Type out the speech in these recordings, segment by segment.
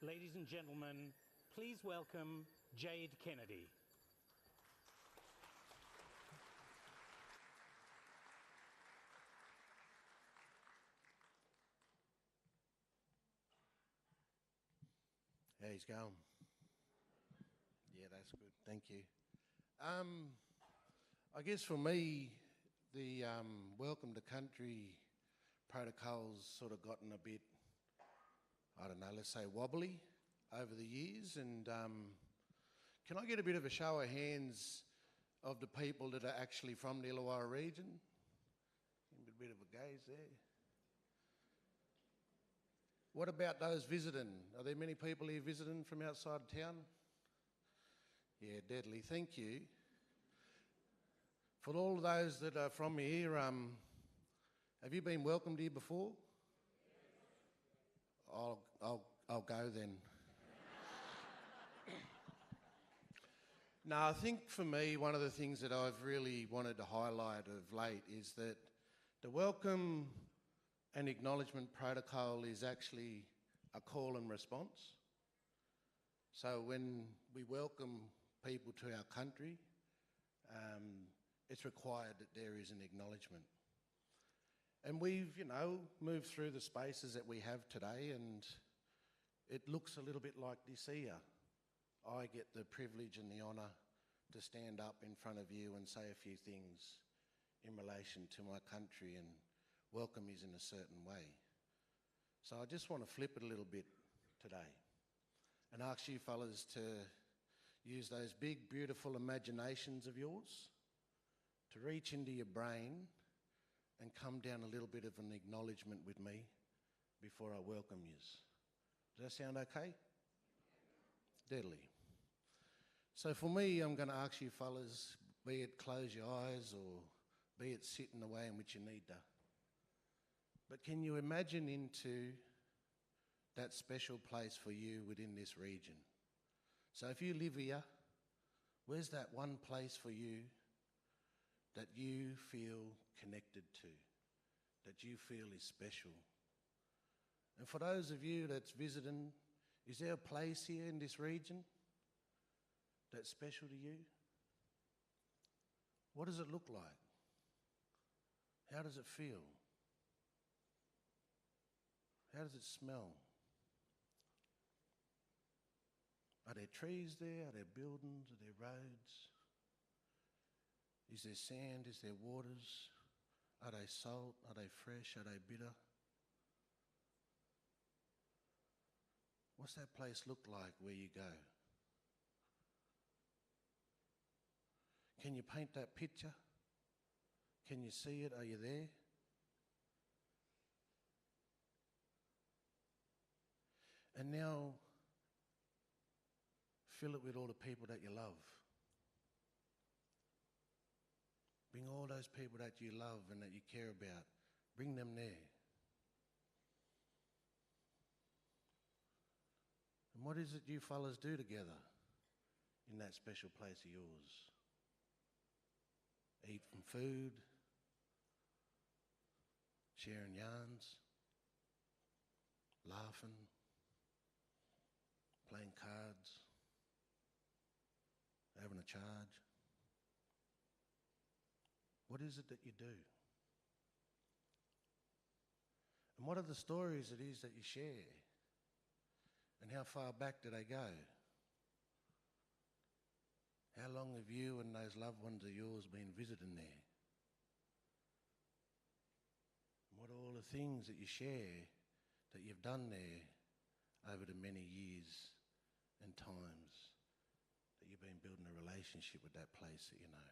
Ladies and gentlemen, please welcome Jade Kennedy. How he's going? Yeah, that's good. Thank you. I guess for me, the welcome to country protocol's sort of gotten a bit, I don't know, let's say wobbly over the years. And can I get a bit of a show of hands of the people that are actually from the Illawarra region? A bit of a gaze there. What about those visiting? Are there many people here visiting from outside of town? Yeah, deadly. Thank you. For all of those that are from here, have you been welcomed here before? I'll go then. No, I think for me, one of the things that I've really wanted to highlight of late is that the welcome and acknowledgement protocol is actually a call and response. So when we welcome people to our country, it's required that there is an acknowledgement. And we've, moved through the spaces that we have today, and it looks a little bit like this here. I get the privilege and the honour to stand up in front of you and say a few things in relation to my country and welcome is in a certain way. So I just want to flip it a little bit today and ask you fellas to use those big, beautiful imaginations of yours to reach into your brain and come down a little bit of an acknowledgement with me before I welcome you. Does that sound okay? Deadly. So for me, I'm going to ask you fellas, be it close your eyes or be it sit in the way in which you need to. But can you imagine into that special place for you within this region? So if you live here, where's that one place for you that you feel connected to, that you feel is special? And for those of you that's visiting, is there a place here in this region that's special to you? What does it look like? How does it feel? How does it smell? Are there trees there? Are there buildings? Are there roads? Is there sand? Is there waters? Are they salt? Are they fresh? Are they bitter? What's that place look like where you go? Can you paint that picture? Can you see it? Are you there? And now, fill it with all the people that you love. Bring all those people that you love and that you care about, bring them there. And what is it you fellas do together in that special place of yours? Eat from food, sharing yarns, laughing, playing cards, having a charge. What is it that you do? And what are the stories it is that you share? And how far back do they go? How long have you and those loved ones of yours been visiting there? And what are all the things that you share that you've done there over the many years and times that you've been building a relationship with that place that you know?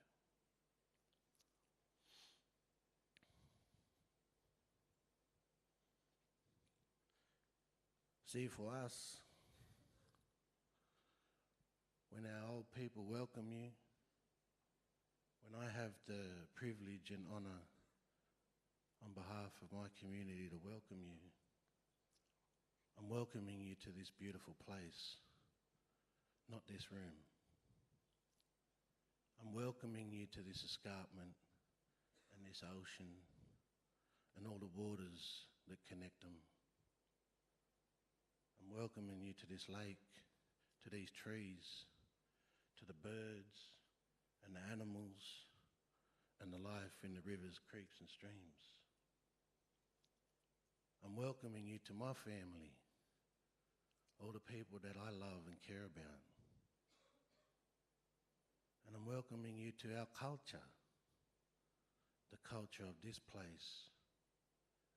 See, for us, when our old people welcome you, when I have the privilege and honour on behalf of my community to welcome you, I'm welcoming you to this beautiful place, not this room. I'm welcoming you to this escarpment and this ocean and all the waters that connect them. I'm welcoming you to this lake, to these trees, to the birds and the animals and the life in the rivers, creeks and streams. I'm welcoming you to my family, all the people that I love and care about. And I'm welcoming you to our culture, the culture of this place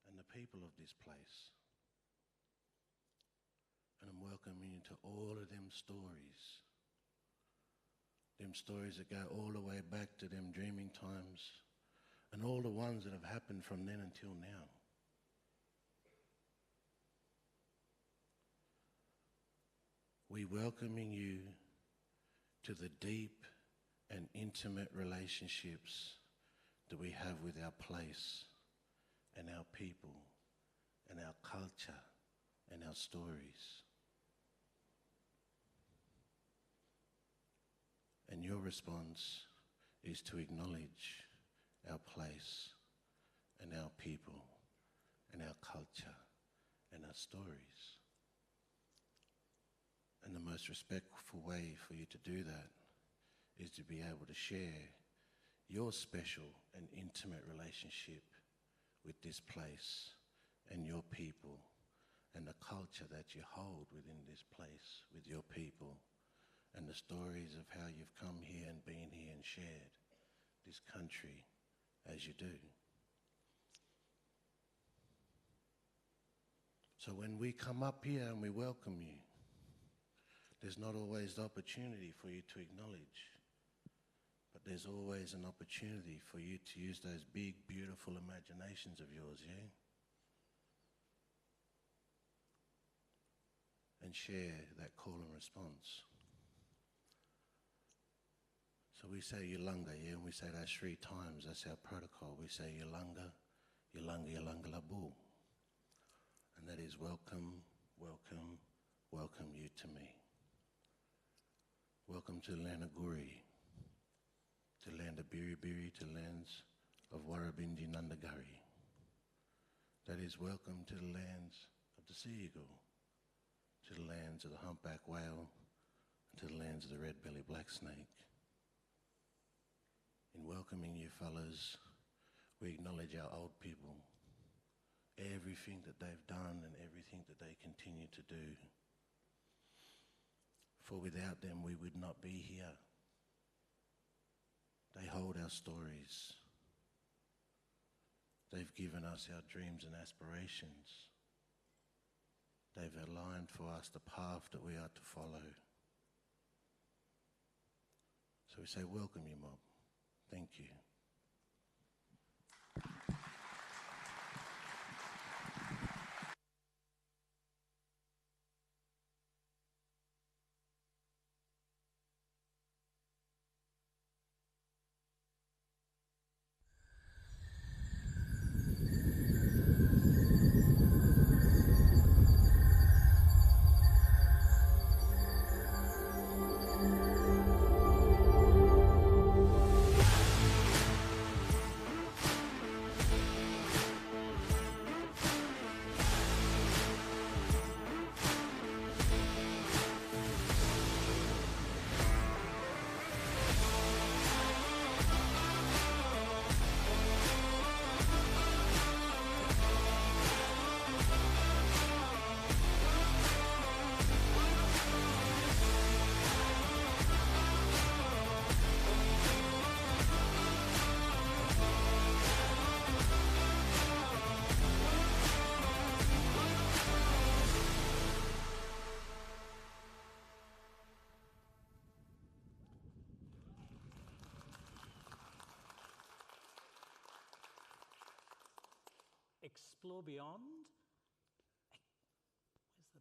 and the people of this place. And I'm welcoming you to all of them stories that go all the way back to them dreaming times and all the ones that have happened from then until now. We welcoming you to the deep and intimate relationships that we have with our place and our people and our culture and our stories. And your response is to acknowledge our place and our people and our culture and our stories. And the most respectful way for you to do that is to be able to share your special and intimate relationship with this place and your people and the culture that you hold within this place with your people and the stories of how you've come here and been here and shared this country as you do. So when we come up here and we welcome you, there's not always the opportunity for you to acknowledge, but there's always an opportunity for you to use those big, beautiful imaginations of yours, yeah? And share that call and response. So we say Yulunga, yeah, and we say that 3 times. That's our protocol. We say Yulunga, Yulunga, Yulunga Labu. And that is welcome, welcome, welcome you to me. Welcome to the land of Guri, to the land of Biribiri, to the lands of Warrabindi Nandagari. That is welcome to the lands of the sea eagle, to the lands of the humpback whale, and to the lands of the red-bellied black snake. In welcoming you fellas, we acknowledge our old people, everything that they've done and everything that they continue to do. For without them, we would not be here. They hold our stories. They've given us our dreams and aspirations. They've aligned for us the path that we are to follow. So we say, welcome you, mob. Thank you. Explore beyond. Where's the...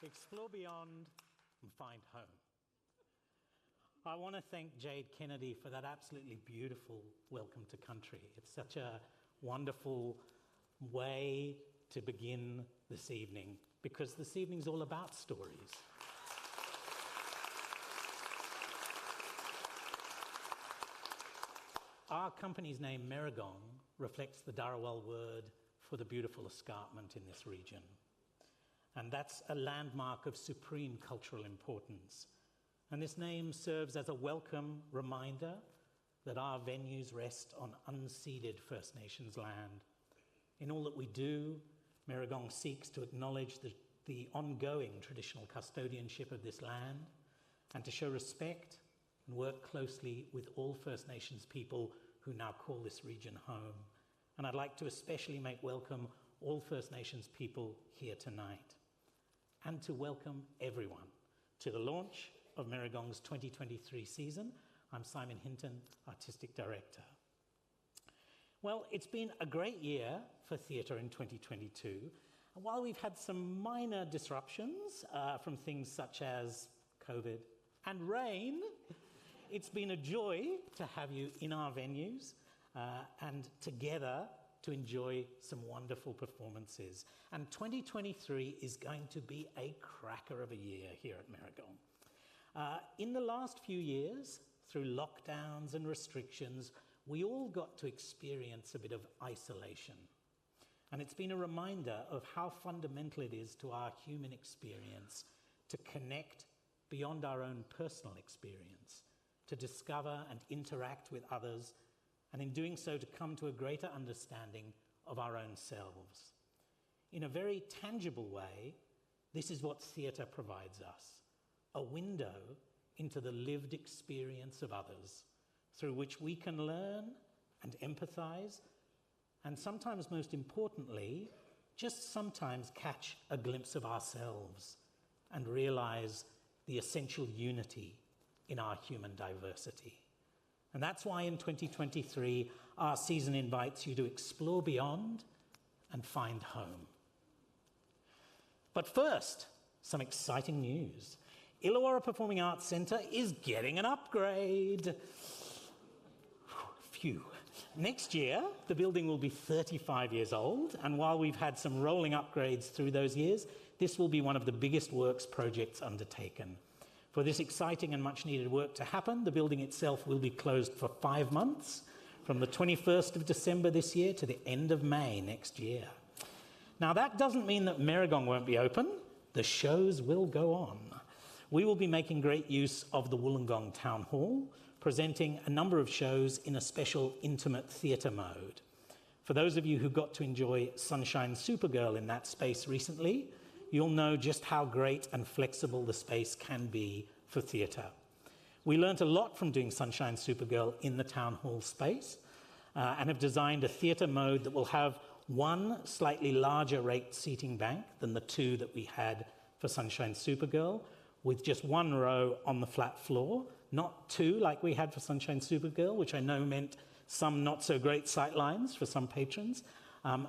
Explore beyond and find home. I want to thank Jade Kennedy for that absolutely beautiful welcome to country. It's such a wonderful way to begin this evening, because this evening's all about stories. Our company's name, Merrigong, reflects the Dharawal word for the beautiful escarpment in this region. And that's a landmark of supreme cultural importance. And this name serves as a welcome reminder that our venues rest on unceded First Nations land. In all that we do, Merrigong seeks to acknowledge the ongoing traditional custodianship of this land and to show respect and work closely with all First Nations people who now call this region home. And I'd like to especially make welcome all First Nations people here tonight, and to welcome everyone to the launch of Merrigong's 2023 season. I'm Simon Hinton, Artistic Director. Well, it's been a great year for theatre in 2022. And while we've had some minor disruptions from things such as COVID and rain, it's been a joy to have you in our venues and together to enjoy some wonderful performances. And 2023 is going to be a cracker of a year here at Merrigong. In the last few years, through lockdowns and restrictions, we all got to experience a bit of isolation. And it's been a reminder of how fundamental it is to our human experience to connect beyond our own personal experience, to discover and interact with others, and in doing so to come to a greater understanding of our own selves. In a very tangible way, this is what theatre provides us, a window into the lived experience of others, through which we can learn and empathise, and sometimes, most importantly, just sometimes catch a glimpse of ourselves and realise the essential unity in our human diversity. And that's why in 2023, our season invites you to explore beyond and find home. But first, some exciting news. Illawarra Performing Arts Centre is getting an upgrade. Phew. Next year, the building will be 35 years old, and while we've had some rolling upgrades through those years, this will be one of the biggest works projects undertaken. For this exciting and much-needed work to happen, the building itself will be closed for 5 months, from the 21st of December this year to the end of May next year. Now, that doesn't mean that Merrigong won't be open. The shows will go on. We will be making great use of the Wollongong Town Hall, presenting a number of shows in a special intimate theatre mode. For those of you who got to enjoy Sunshine Supergirl in that space recently, you'll know just how great and flexible the space can be for theatre. We learnt a lot from doing Sunshine Supergirl in the Town Hall space and have designed a theatre mode that will have one slightly larger rate seating bank than the 2 that we had for Sunshine Supergirl, with just 1 row on the flat floor, not 2 like we had for Sunshine Supergirl, which I know meant some not so great sight lines for some patrons,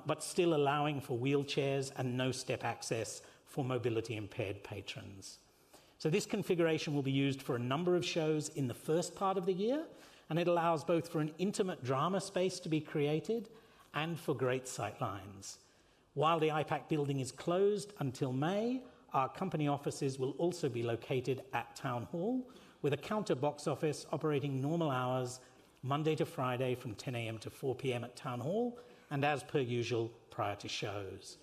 but still allowing for wheelchairs and no step access for mobility impaired patrons. So this configuration will be used for a number of shows in the first part of the year, and it allows both for an intimate drama space to be created and for great sight lines. While the IPAC building is closed until May, our company offices will also be located at Town Hall, with a counter box office operating normal hours, Monday to Friday from 10 a.m. to 4 p.m. at Town Hall, and as per usual, prior to shows.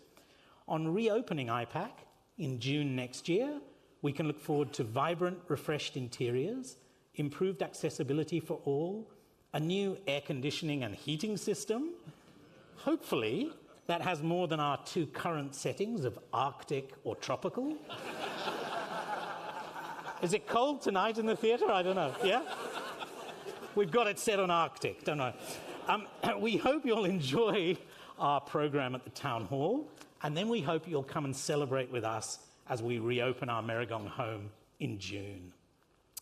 On reopening IPAC in June next year, we can look forward to vibrant, refreshed interiors, improved accessibility for all, a new air conditioning and heating system, hopefully that has more than our 2 current settings of Arctic or tropical. Is it cold tonight in the theatre? I don't know. Yeah? We've got it set on Arctic, don't I? We hope you'll enjoy our programme at the Town Hall, and then we hope you'll come and celebrate with us as we reopen our Merrigong home in June.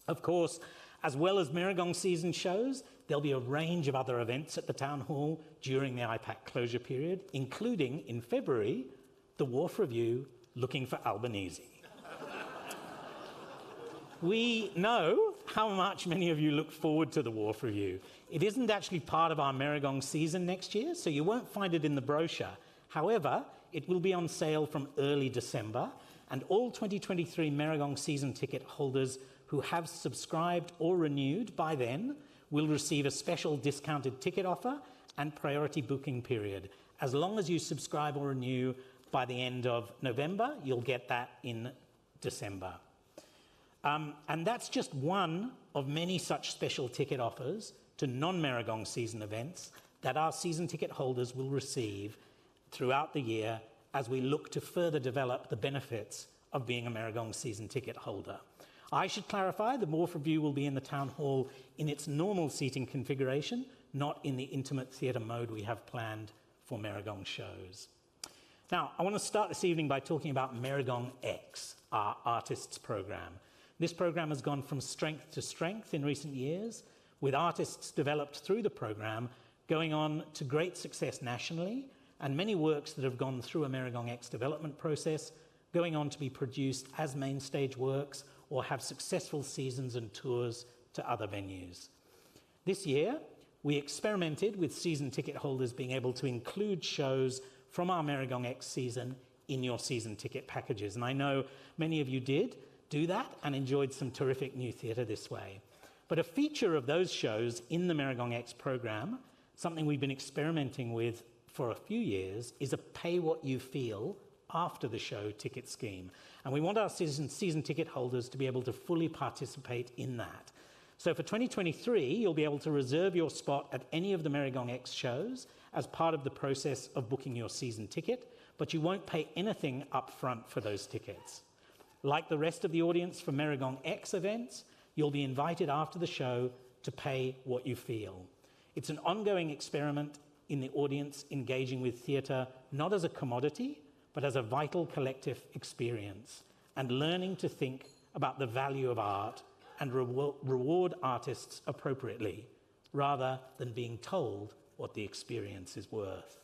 Of course, as well as Merrigong season shows, there'll be a range of other events at the Town Hall during the IPAC closure period, including, in February, the Wharf Review Looking for Albanese. We know how much many of you look forward to the Wharf Review. It isn't actually part of our Merrigong season next year, so you won't find it in the brochure. However, it will be on sale from early December, and all 2023 Merrigong season ticket holders who have subscribed or renewed by then will receive a special discounted ticket offer and priority booking period. As long as you subscribe or renew by the end of November, you'll get that in December. And that's just one of many such special ticket offers to non-Merrigong season events that our season ticket holders will receive throughout the year as we look to further develop the benefits of being a Merrigong season ticket holder. I should clarify, the Wharf Review will be in the Town Hall in its normal seating configuration, not in the intimate theatre mode we have planned for Merrigong shows. Now, I want to start this evening by talking about Merrigong X, our artists program. This program has gone from strength to strength in recent years, with artists developed through the program going on to great success nationally, and many works that have gone through a Merrigong X development process going on to be produced as main stage works or have successful seasons and tours to other venues. This year, we experimented with season ticket holders being able to include shows from our Merrigong X season in your season ticket packages. And I know many of you did do that and enjoyed some terrific new theatre this way. But a feature of those shows in the Merrigong X program, something we've been experimenting with for a few years, is a pay what you feel after the show ticket scheme. And we want our season ticket holders to be able to fully participate in that. So for 2023, you'll be able to reserve your spot at any of the Merrigong X shows as part of the process of booking your season ticket, but you won't pay anything up front for those tickets. Like the rest of the audience for Merrigong X events, you'll be invited after the show to pay what you feel. It's an ongoing experiment in the audience engaging with theatre not as a commodity, but as a vital collective experience, and learning to think about the value of art and reward artists appropriately, rather than being told what the experience is worth.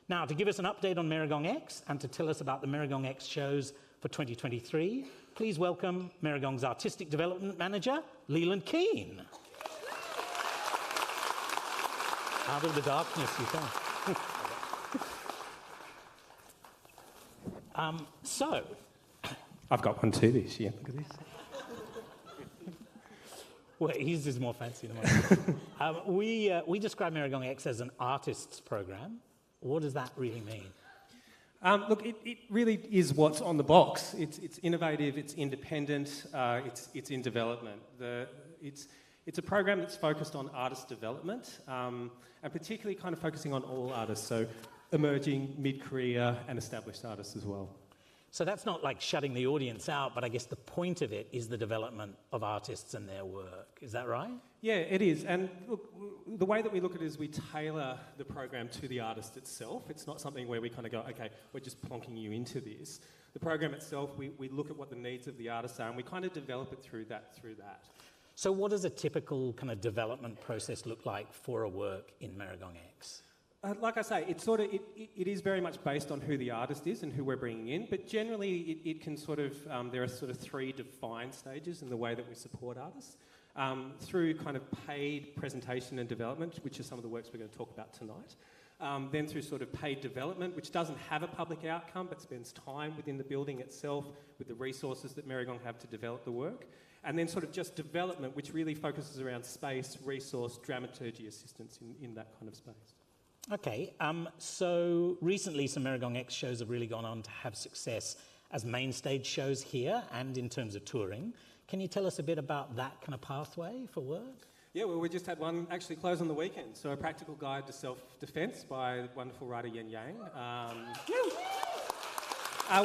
Now, to give us an update on Merrigong X and to tell us about the Merrigong X shows for 2023, please welcome Merrigong's Artistic Development Manager, Leland Keane. Out of the darkness you come. So, I've got one too this year. Look at this. Well, his is more fancy than mine. We describe Merrigong X as an artists program. What does that really mean? Look, it really is what's on the box. It's innovative, it's independent, it's in development. It's a program that's focused on artist development, and particularly kind of focusing on all artists, so emerging, mid-career, and established artists as well. So that's not like shutting the audience out, but I guess the point of it is the development of artists and their work. Is that right? Yeah, it is. And look, the way that we look at it is we tailor the program to the artist itself. It's not something where we kind of go, okay, we're just plonking you into this. The program itself, we look at what the needs of the artist are, and we kind of develop it through that. So what does a typical kind of development process look like for a work in Merrigong X? Like I say, it is very much based on who the artist is and who we're bringing in, but generally it can sort of, there are sort of three defined stages in the way that we support artists. Through kind of paid presentation and development, which are some of the works we're going to talk about tonight. Then through sort of paid development, which doesn't have a public outcome, but spends time within the building itself with the resources that Merrigong have to develop the work. And then sort of just development, which really focuses around space, resource, dramaturgy assistance in that kind of space. Okay, so recently some Merrigong X shows have really gone on to have success as main stage shows here and in terms of touring. Can you tell us a bit about that kind of pathway for work? Yeah, well, we just had one actually close on the weekend. So A Practical Guide to Self-Defense by the wonderful writer Yen Yang,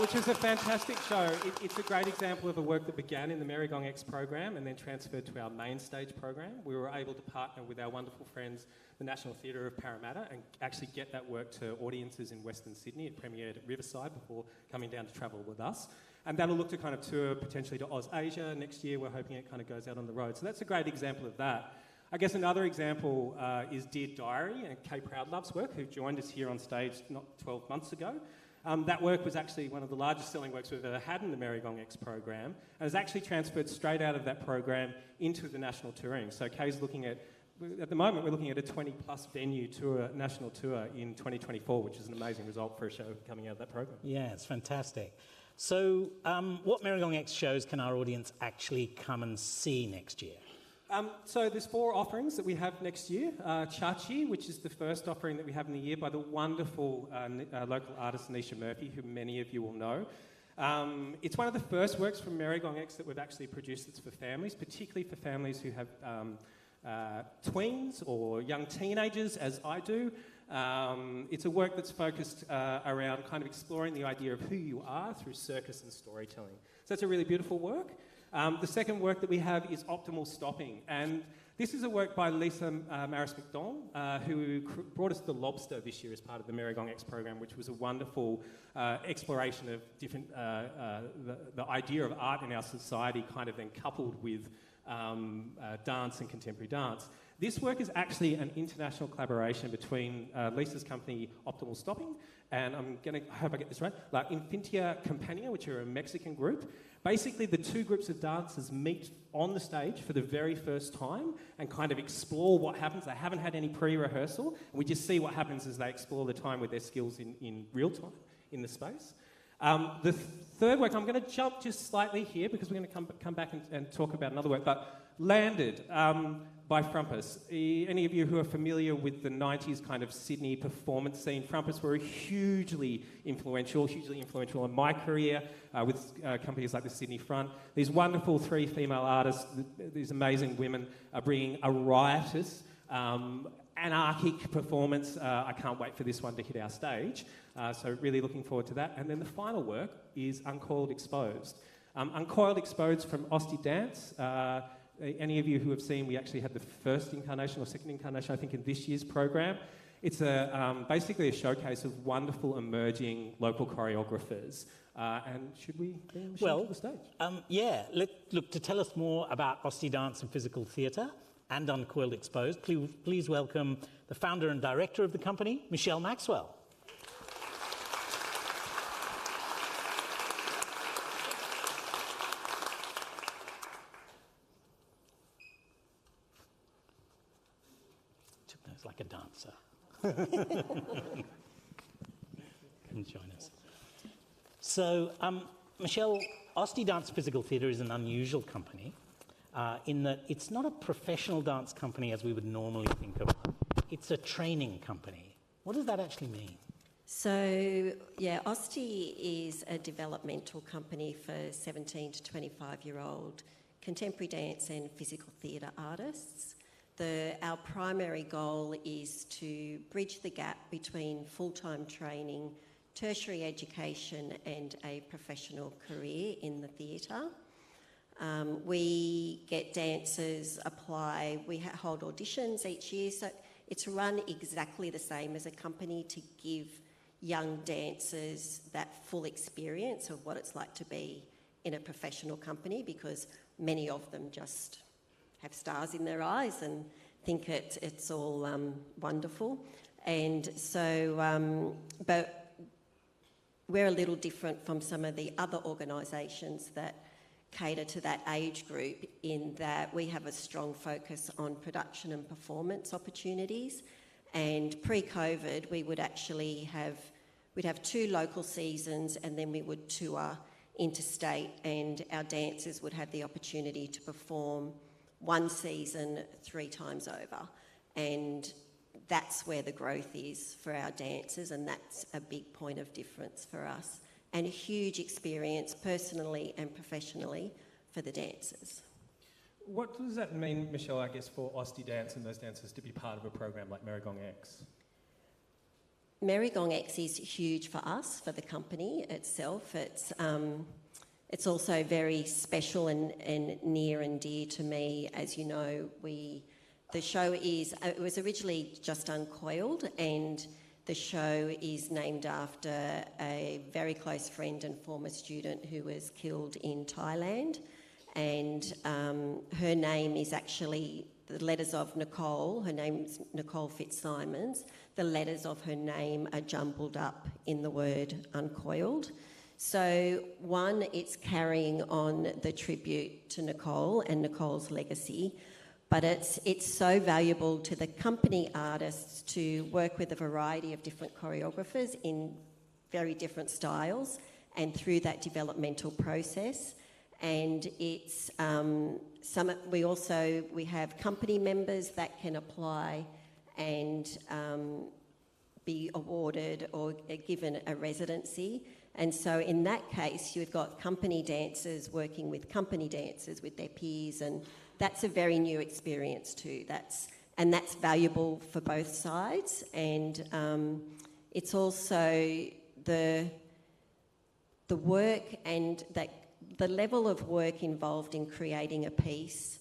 which was a fantastic show. It's a great example of a work that began in the Merrigong X program and then transferred to our main stage program. We were able to partner with our wonderful friends, the National Theatre of Parramatta, and actually get that work to audiences in Western Sydney. It premiered at Riverside before coming down to travel with us. And that'll look to kind of tour potentially to Austrasia next year. We're hoping it kind of goes out on the road. So that's a great example of that. I guess another example is Dear Diary and Kay Proudlove's work, who joined us here on stage not 12 months ago. That work was actually one of the largest selling works we've ever had in the Merrigong X program, and has actually transferred straight out of that program into the national touring. So Kay's looking at the moment, we're looking at a 20-plus venue tour, national tour in 2024, which is an amazing result for a show coming out of that program. Yeah, it's fantastic. So what Merrigong X shows can our audience actually come and see next year? So there's 4 offerings that we have next year. Chachi, which is the first offering that we have in the year by the wonderful local artist Nisha Murphy, who many of you will know. It's one of the first works from Merrigong X that we've actually produced that's for families, particularly for families who have tweens or young teenagers, as I do. It's a work that's focused around kind of exploring the idea of who you are through circus and storytelling. So that's a really beautiful work. The second work that we have is Optimal Stopping, and this is a work by Lisa Maris-McDonald, who brought us The Lobster this year as part of the Merrigong X program, which was a wonderful exploration of different, the idea of art in our society kind of then coupled with dance and contemporary dance. This work is actually an international collaboration between Lisa's company Optimal Stopping and I hope I get this right, La Infintia Campania, which are a Mexican group. Basically, the 2 groups of dancers meet on the stage for the very first time and kind of explore what happens. They haven't had any pre-rehearsal, and we just see what happens as they explore the time with their skills in real time in the space. The third work, I'm going to jump just slightly here because we're going to come back and talk about another work, but Landed by Frumpus. Any of you who are familiar with the 90s kind of Sydney performance scene, Frumpus were hugely influential in my career with companies like the Sydney Front. These wonderful 3 female artists, these amazing women, are bringing a riotous, anarchic performance. I can't wait for this one to hit our stage. So really looking forward to that. And then the final work is Uncoiled Exposed. Uncoiled Exposed from Osti Dance. Any of you who have seen, we actually had the first incarnation or second incarnation, I think, in this year's program. It's basically a showcase of wonderful emerging local choreographers. And should we bring Michelle to the stage? Yeah. Look, to tell us more about Osti Dance and Physical Theatre and Uncoiled Exposed, please welcome the founder and director of the company, Michelle Maxwell. Like a dancer. Come join us. So, Michelle, Osti Dance Physical Theatre is an unusual company in that it's not a professional dance company as we would normally think of it. It's a training company. What does that actually mean? So, yeah, Osti is a developmental company for 17 to 25-year-old contemporary dance and physical theatre artists. Our primary goal is to bridge the gap between full-time training, tertiary education and a professional career in the theatre. We get dancers apply, we hold auditions each year, so it's run exactly the same as a company to give young dancers that full experience of what it's like to be in a professional company, because many of them just have stars in their eyes and think it's all wonderful. And so, but we're a little different from some of the other organisations that cater to that age group in that we have a strong focus on production and performance opportunities. And pre-COVID, we'd have 2 local seasons and then we would tour interstate, and our dancers would have the opportunity to perform 1 season 3 times over. And that's where the growth is for our dancers, and that's a big point of difference for us, and a huge experience personally and professionally for the dancers. What does that mean, Michelle, I guess, for Osti Dance and those dancers to be part of a program like Merrigong X? Merrigong X is huge for us, for the company itself. It's also very special and near and dear to me. As you know, the show it was originally just Uncoiled, and the show is named after a very close friend and former student who was killed in Thailand. And her name is actually the letters of Nicole. Her name's Nicole Fitzsimons. The letters of her name are jumbled up in the word Uncoiled. So, one, it's carrying on the tribute to Nicole and Nicole's legacy, but it's so valuable to the company artists to work with a variety of different choreographers in very different styles and through that developmental process. and it's we have company members that can apply and be awarded or given a residency. And so in that case, you've got company dancers working with company dancers with their peers, and that's a very new experience too. That's valuable for both sides, and it's also the work and the level of work involved in creating a piece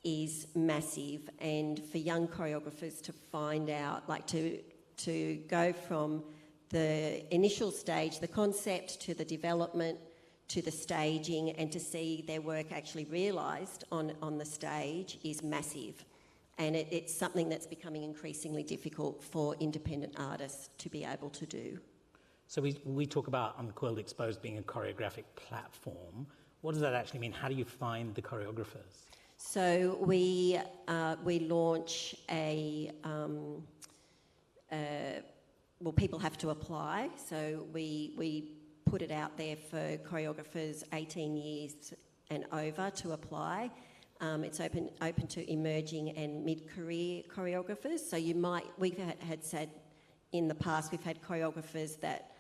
is massive, and for young choreographers to find out, like to go from the initial stage, the concept, to the development, to the staging, and to see their work actually realised on the stage is massive. And it's something that's becoming increasingly difficult for independent artists to be able to do. So we talk about Uncoiled Exposed being a choreographic platform. What does that actually mean? How do you find the choreographers? So we launch well, people have to apply. So we put it out there for choreographers 18 years and over to apply. It's open to emerging and mid-career choreographers. So we've had said in the past, we've had choreographers that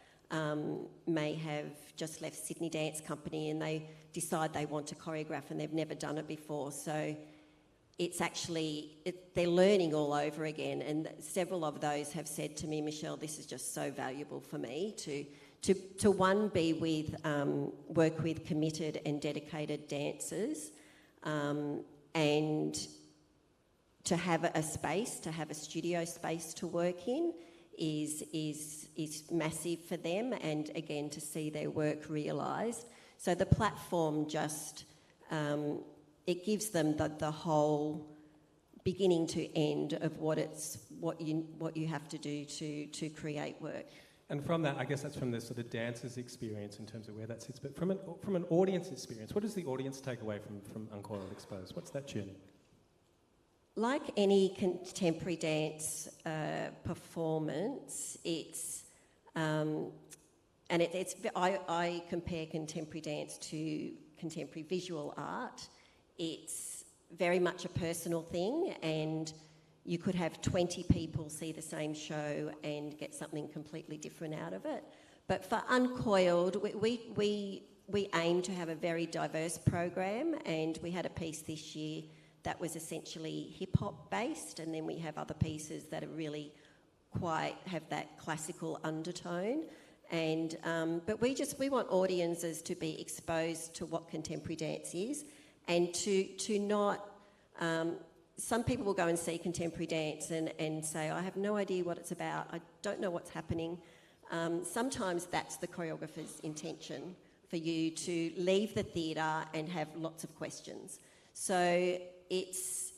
may have just left Sydney Dance Company and they decide they want to choreograph and they've never done it before. So it's actually, they're learning all over again, and several of those have said to me, Michelle, this is just so valuable for me to one, be with, work with committed and dedicated dancers, and to have a space, to have a studio space to work in is massive for them, and again, to see their work realised. So the platform just, it gives them the whole beginning to end of what you have to do to create work. And from that, I guess that's from the sort of dancer's experience in terms of where that sits. But from an audience experience, what does the audience take away from Uncoiled Exposed? What's that journey? Like any contemporary dance performance, I compare contemporary dance to contemporary visual art. It's very much a personal thing, and you could have 20 people see the same show and get something completely different out of it. But for Uncoiled, we aim to have a very diverse program, and we had a piece this year that was essentially hip-hop based, and then we have other pieces that are really have that classical undertone. And but we want audiences to be exposed to what contemporary dance is, and to not. Some people will go and see contemporary dance and say, I have no idea what it's about, I don't know what's happening. Sometimes that's the choreographer's intention, for you to leave the theatre and have lots of questions. So it's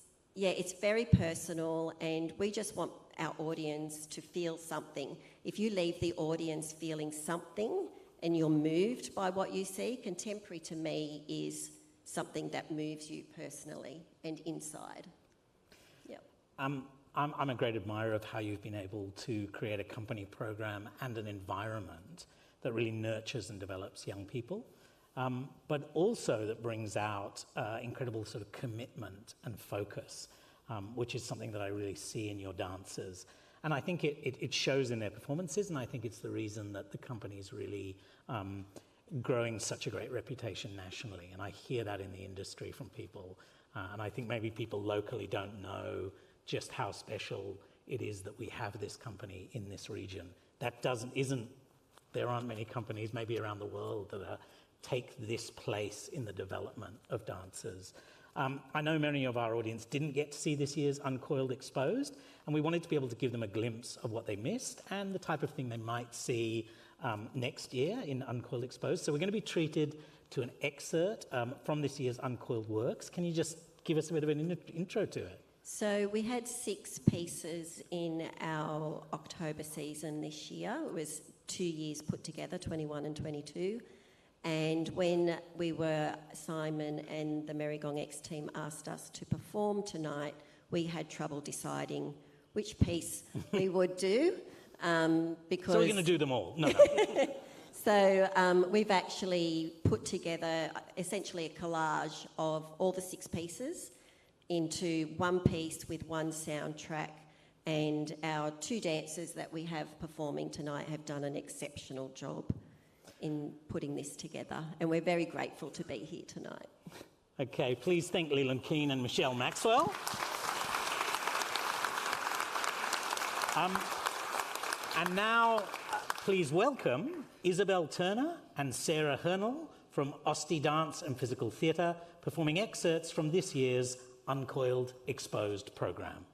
very personal, and we just want our audience to feel something. If you leave the audience feeling something and you're moved by what you see, contemporary to me is something that moves you personally and inside. Yep. I'm a great admirer of how you've been able to create a company program and an environment that really nurtures and develops young people, but also that brings out incredible sort of commitment and focus, which is something that I really see in your dancers. And I think it shows in their performances, and I think it's the reason that the company's really growing such a great reputation nationally. And I hear that in the industry from people, and I think maybe people locally don't know just how special it is that we have this company in this region. There aren't many companies maybe around the world that take this place in the development of dancers. I know many of our audience didn't get to see this year's Uncoiled Exposed, and we wanted to be able to give them a glimpse of what they missed and the type of thing they might see next year in Uncoiled Exposed. So we're going to be treated to an excerpt from this year's Uncoiled Works. Can you just give us a bit of an intro to it? So we had 6 pieces in our October season this year. It was 2 years put together, 21 and 22. And when Simon and the Merrigong X team asked us to perform tonight, we had trouble deciding which piece we would do. Because So we're going to do them all? No. So we've actually put together essentially a collage of all the 6 pieces into one piece with one soundtrack, and our 2 dancers that we have performing tonight have done an exceptional job in putting this together, and we're very grateful to be here tonight. Okay, please thank Leland Keane and Michelle Maxwell. And now, please welcome Isabel Turner and Sarah Hernell from Osti Dance and Physical Theatre, performing excerpts from this year's Uncoiled Exposed programme.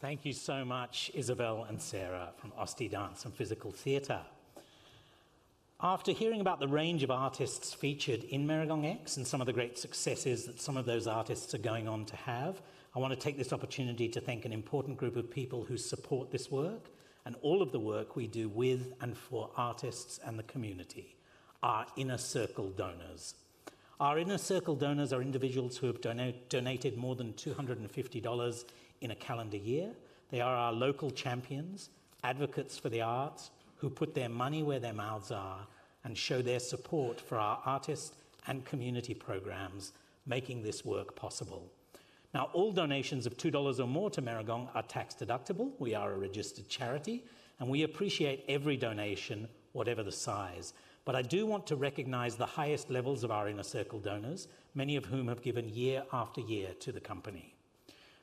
Thank you so much, Isabel and Sarah from Osti Dance and Physical Theatre. After hearing about the range of artists featured in Merrigong X and some of the great successes that some of those artists are going on to have, I want to take this opportunity to thank an important group of people who support this work and all of the work we do with and for artists and the community, our Inner Circle donors. Our Inner Circle donors are individuals who have donated more than $250 in a calendar year. They are our local champions, advocates for the arts, who put their money where their mouths are and show their support for our artist and community programs, making this work possible. Now, all donations of $2 or more to Merrigong are tax deductible. We are a registered charity, and we appreciate every donation, whatever the size. But I do want to recognise the highest levels of our Inner Circle donors, many of whom have given year after year to the company.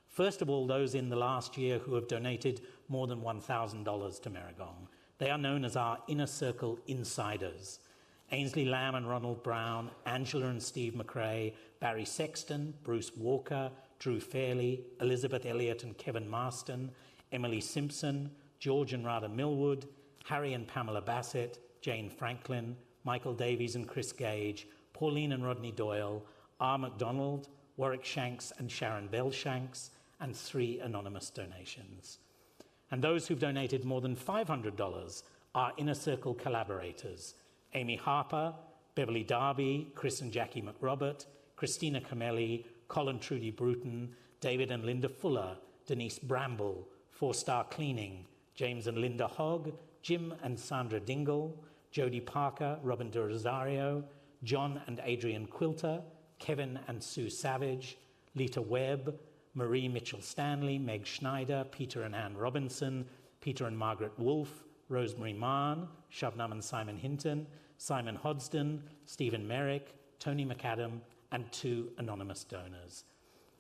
First of all, those in the last year who have donated more than $1,000 to Merrigong. They are known as our Inner Circle Insiders. Ainsley Lamb and Ronald Brown, Angela and Steve McRae, Barry Sexton, Bruce Walker, Drew Fairley, Elizabeth Elliott and Kevin Marston, Emily Simpson, George and Rada Millwood, Harry and Pamela Bassett, Jane Franklin, Michael Davies and Chris Gage, Pauline and Rodney Doyle, R. MacDonald, Warwick Shanks and Sharon Belshanks, and 3 anonymous donations. And those who've donated more than $500 are Inner Circle collaborators: Amy Harper, Beverly Darby, Chris and Jackie McRobert, Christina Camelli, Colin Trudy Bruton, David and Linda Fuller, Denise Bramble, 4-Star Cleaning, James and Linda Hogg, Jim and Sandra Dingle, Jodie Parker, Robin De Rosario, John and Adrian Quilter, Kevin and Sue Savage, Lita Webb, Marie Mitchell-Stanley, Meg Schneider, Peter and Anne Robinson, Peter and Margaret Wolfe, Rosemary Mann, Shabnam and Simon Hinton, Simon Hodsden, Stephen Merrick, Tony McAdam, and 2 anonymous donors.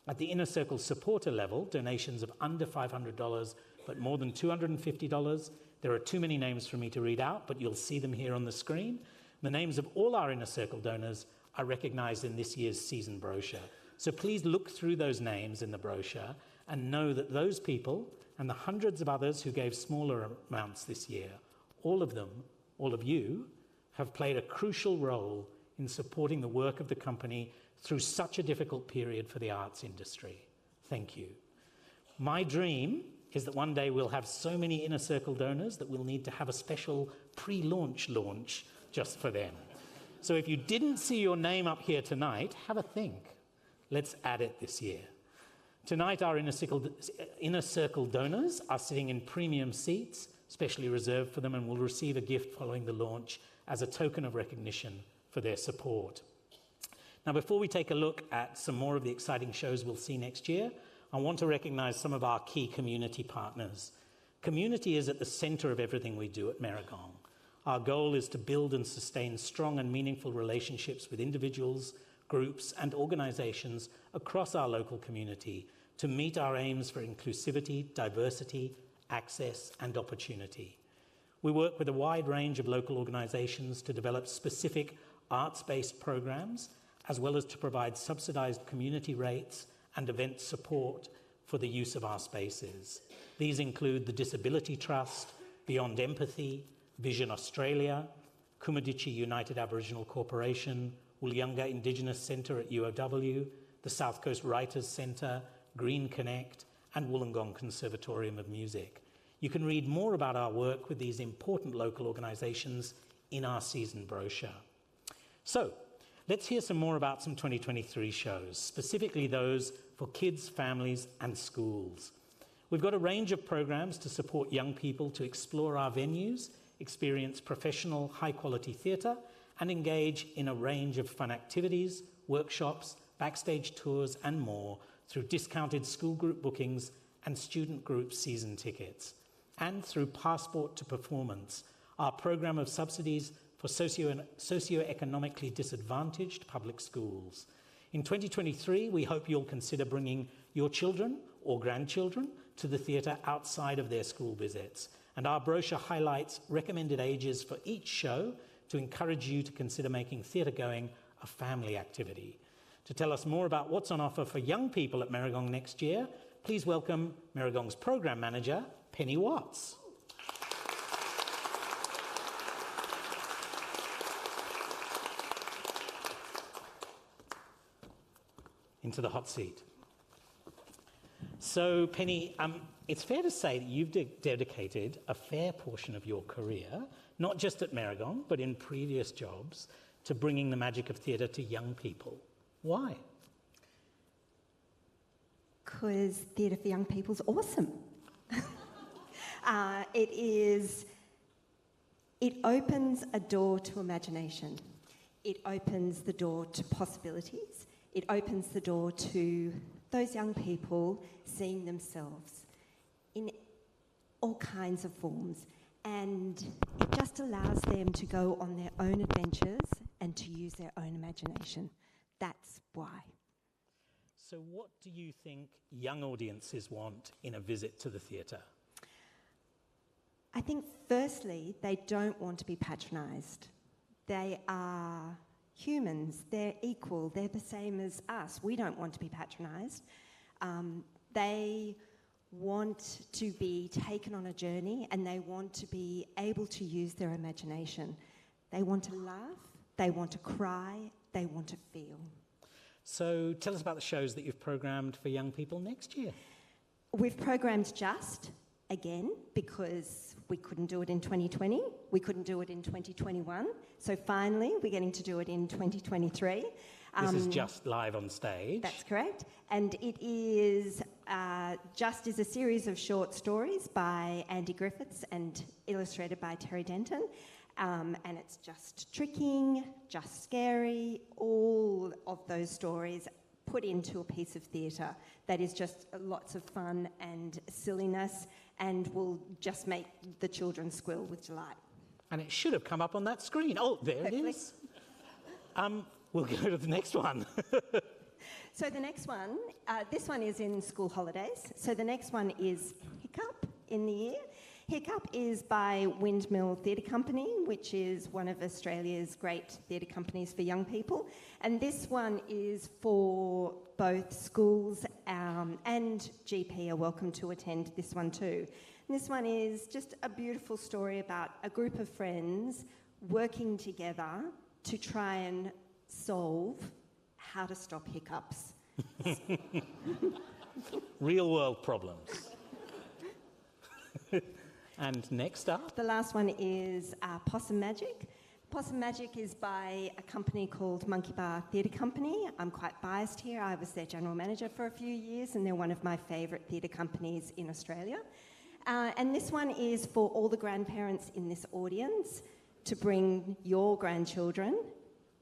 At the Inner Circle supporter level, donations of under $500 but more than $250, there are too many names for me to read out, but you'll see them here on the screen. The names of all our Inner Circle donors are recognised in this year's season brochure. So please look through those names in the brochure and know that those people and the hundreds of others who gave smaller amounts this year, all of them, all of you, have played a crucial role in supporting the work of the company through such a difficult period for the arts industry. Thank you. My dream is that one day we'll have so many Inner Circle donors that we'll need to have a special pre-launch launch just for them. So if you didn't see your name up here tonight, have a think. Let's add it this year. Tonight, our Inner Circle donors are sitting in premium seats, specially reserved for them, and will receive a gift following the launch as a token of recognition for their support. Now, before we take a look at some more of the exciting shows we'll see next year, I want to recognise some of our key community partners. Community is at the centre of everything we do at Merrigong. Our goal is to build and sustain strong and meaningful relationships with individuals, groups and organisations across our local community to meet our aims for inclusivity, diversity, access and opportunity. We work with a wide range of local organisations to develop specific arts-based programs, as well as to provide subsidised community rates and event support for the use of our spaces. These include the Disability Trust, Beyond Empathy, Vision Australia, Kumadichi United Aboriginal Corporation, Woolyoonga Indigenous Centre at UOW, the South Coast Writers Centre, Green Connect, and Wollongong Conservatorium of Music. You can read more about our work with these important local organisations in our season brochure. So, let's hear some more about some 2023 shows, specifically those for kids, families, and schools. We've got a range of programs to support young people to explore our venues, experience professional, high-quality theatre, and engage in a range of fun activities, workshops, backstage tours, and more through discounted school group bookings and student group season tickets, and through Passport to Performance, our program of subsidies for socio-economically disadvantaged public schools. In 2023, we hope you'll consider bringing your children or grandchildren to the theatre outside of their school visits, and our brochure highlights recommended ages for each show to encourage you to consider making theatre going a family activity. To tell us more about what's on offer for young people at Merrigong next year, Please welcome Merrigong's Program Manager, Penny Watts. Into the hot seat. So, Penny, it's fair to say that you've dedicated a fair portion of your career, not just at Merrigong, but in previous jobs, to bringing the magic of theatre to young people. Why? Because theatre for young people is awesome. It opens a door to imagination. It opens the door to possibilities. It opens the door to those young people seeing themselves in all kinds of forms. And it just allows them to go on their own adventures and to use their own imagination. That's why. So what do you think young audiences want in a visit to the theatre? I think firstly, they don't want to be patronised. They are humans, they're equal, they're the same as us. We don't want to be patronised. They want to be taken on a journey and they want to be able to use their imagination. They want to laugh, they want to cry, they want to feel. So tell us about the shows that you've programmed for young people next year. We've programmed Just again because we couldn't do it in 2020, we couldn't do it in 2021, so finally we're getting to do it in 2023. This is Just live on stage. That's correct, and it is Just is a series of short stories by Andy Griffiths and illustrated by Terry Denton, and it's just tricking, just scary, all of those stories put into a piece of theatre that is just lots of fun and silliness and will just make the children squeal with delight. And it should have come up on that screen. Oh, there Hopefully. it is. We'll go to the next one. So the next one, this one is in school holidays. So the next one is Hiccup in the Year. Hiccup is by Windmill Theatre Company, which is one of Australia's great theatre companies for young people. And this one is for both schools and GP are welcome to attend this one too. And this one is just a beautiful story about a group of friends working together to try and solve how to stop hiccups. Real world problems. And next up? The last one is Possum Magic. Possum Magic is by a company called Monkey Bar Theatre Company. I'm quite biased here. I was their general manager for a few years and they're one of my favourite theatre companies in Australia. And this one is for all the grandparents in this audience to bring your grandchildren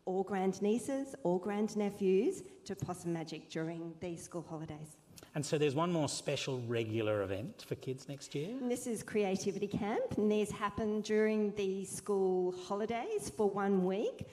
or grandnieces or grandnephews to Possum Magic during these school holidays. And so there's one more special regular event for kids next year. And this is Creativity Camp, and these happen during the school holidays for 1 week.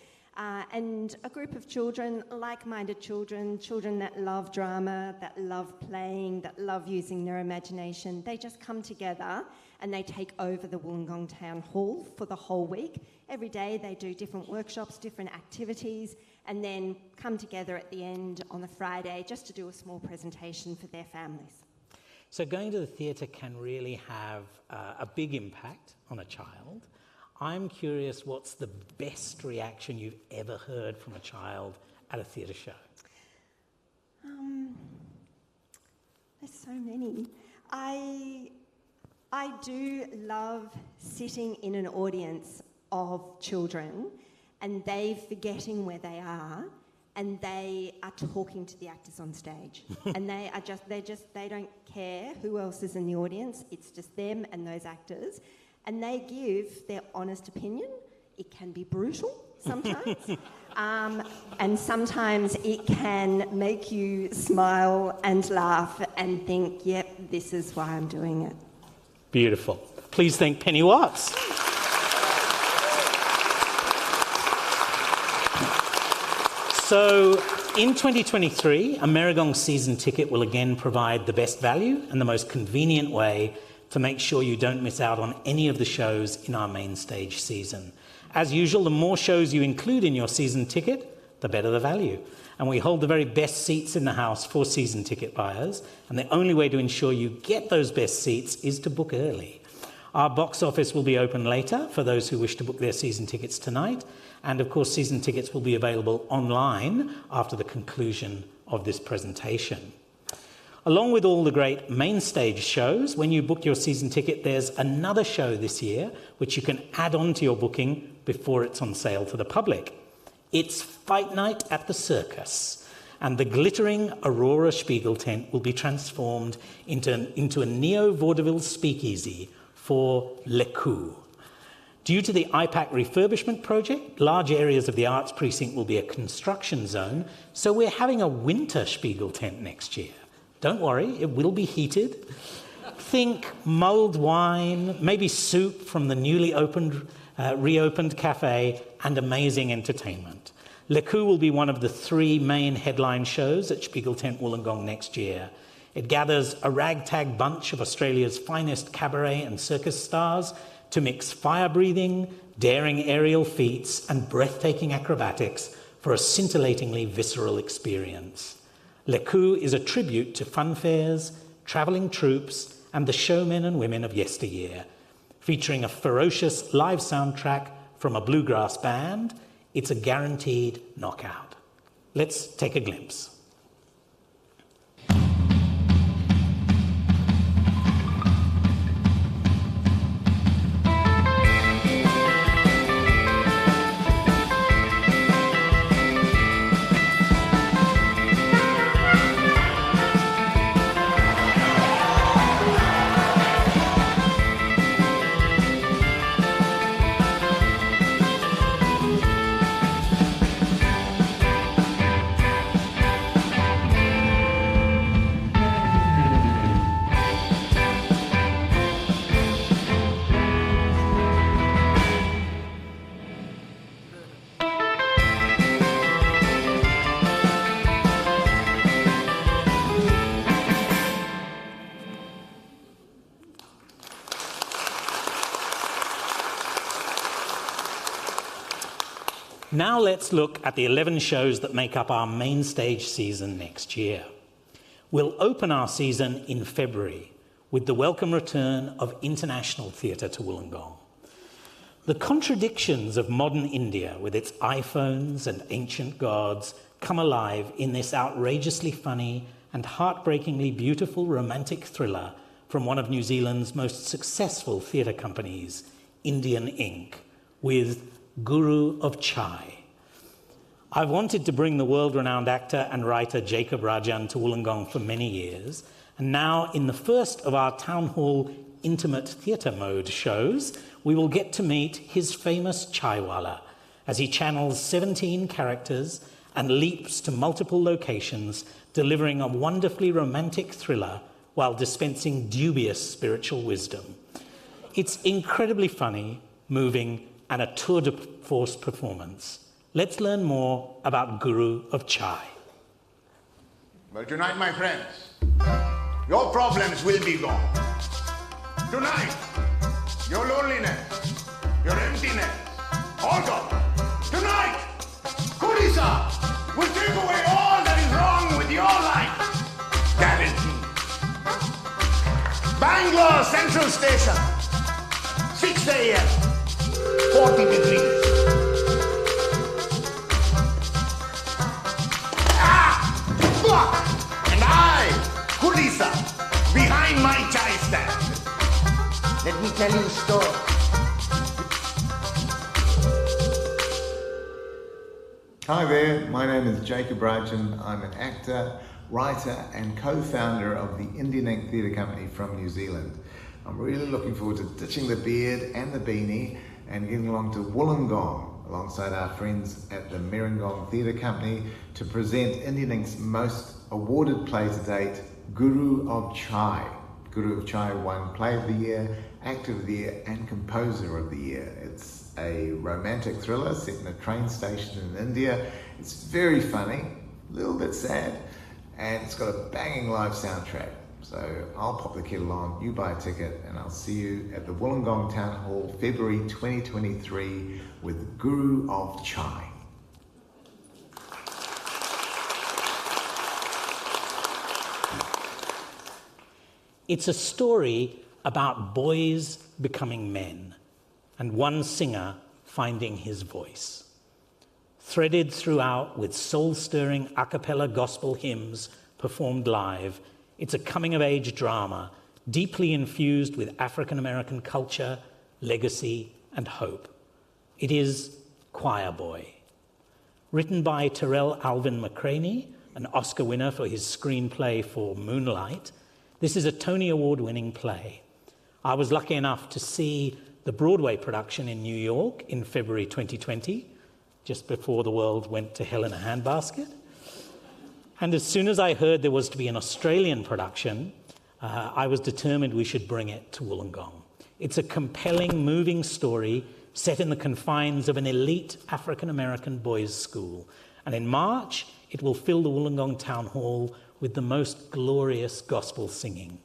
And a group of children, like-minded children, children that love drama, that love playing, that love using their imagination, they just come together and they take over the Wollongong Town Hall for the whole week. Every day they do different workshops, different activities, and then come together at the end on a Friday just to do a small presentation for their families. So going to the theatre can really have a big impact on a child. I'm curious, what's the best reaction you've ever heard from a child at a theatre show? There's so many. I do love sitting in an audience of children and they forgetting where they are and they are talking to the actors on stage. And they don't care who else is in the audience, it's just them and those actors. And they give their honest opinion. It can be brutal sometimes. And sometimes it can make you smile and laugh and think, yep, this is why I'm doing it. Beautiful. Please thank Penny Watts. So, in 2023, a Merrigong season ticket will again provide the best value and the most convenient way to make sure you don't miss out on any of the shows in our main stage season. As usual, the more shows you include in your season ticket, the better the value. And we hold the very best seats in the house for season ticket buyers, and the only way to ensure you get those best seats is to book early. Our box office will be open later for those who wish to book their season tickets tonight, and of course season tickets will be available online after the conclusion of this presentation. Along with all the great main stage shows, when you book your season ticket, there's another show this year which you can add on to your booking before it's on sale to the public. It's Fight Night at the Circus, and the glittering Aurora Spiegel tent will be transformed into a neo-vaudeville speakeasy for Le Coup. Due to the IPAC refurbishment project, large areas of the arts precinct will be a construction zone, so we're having a winter Spiegel tent next year. Don't worry, it will be heated. Think mulled wine, maybe soup from the newly reopened cafe, and amazing entertainment. Le Coup will be one of the 3 main headline shows at Spiegel Tent Wollongong next year. It gathers a ragtag bunch of Australia's finest cabaret and circus stars to mix fire-breathing, daring aerial feats, and breathtaking acrobatics for a scintillatingly visceral experience. Le Coup is a tribute to fun fairs, travelling troupes, and the showmen and women of yesteryear. Featuring a ferocious live soundtrack from a bluegrass band, it's a guaranteed knockout. Let's take a glimpse. Now let's look at the 11 shows that make up our main stage season next year. We'll open our season in February with the welcome return of international theatre to Wollongong. The contradictions of modern India with its iPhones and ancient gods come alive in this outrageously funny and heartbreakingly beautiful romantic thriller from one of New Zealand's most successful theatre companies, Indian Inc., with Guru of Chai. I've wanted to bring the world-renowned actor and writer Jacob Rajan to Wollongong for many years, and now in the first of our Town Hall intimate theatre mode shows, we will get to meet his famous chaiwala as he channels 17 characters and leaps to multiple locations, delivering a wonderfully romantic thriller while dispensing dubious spiritual wisdom. It's incredibly funny, moving, and a tour de force performance. Let's learn more about Guru of Chai. Well, tonight, my friends, your problems will be gone. Tonight, your loneliness, your emptiness, all gone. Tonight, Kurisa will take away all that is wrong with your life. Guaranteed. Bangalore Central Station, 6 a.m., 40 degrees. And I, Kurisa, behind my chai stand. Let me tell you a story. Hi there, my name is Jacob Rajan. I'm an actor, writer and co-founder of the Indian Inc. Theatre Company from New Zealand. I'm really looking forward to ditching the beard and the beanie and getting along to Wollongong alongside our friends at the Merrigong Theatre Company to present Indian Inc.'s most awarded play to date, Guru of Chai. Guru of Chai won Play of the Year, Actor of the Year and Composer of the Year. It's a romantic thriller set in a train station in India. It's very funny, a little bit sad, and it's got a banging live soundtrack. So I'll pop the kettle on, you buy a ticket, and I'll see you at the Wollongong Town Hall, February 2023 with Guru of Chai. It's a story about boys becoming men and one singer finding his voice. Threaded throughout with soul-stirring a cappella gospel hymns performed live, it's a coming-of-age drama deeply infused with African-American culture, legacy, and hope. It is Choir Boy. Written by Terrell Alvin McCraney, an Oscar winner for his screenplay for Moonlight, this is a Tony Award-winning play. I was lucky enough to see the Broadway production in New York in February 2020, just before the world went to hell in a handbasket. And as soon as I heard there was to be an Australian production, I was determined we should bring it to Wollongong. It's a compelling, moving story set in the confines of an elite African-American boys' school. And in March, it will fill the Wollongong Town Hall with the most glorious gospel singing.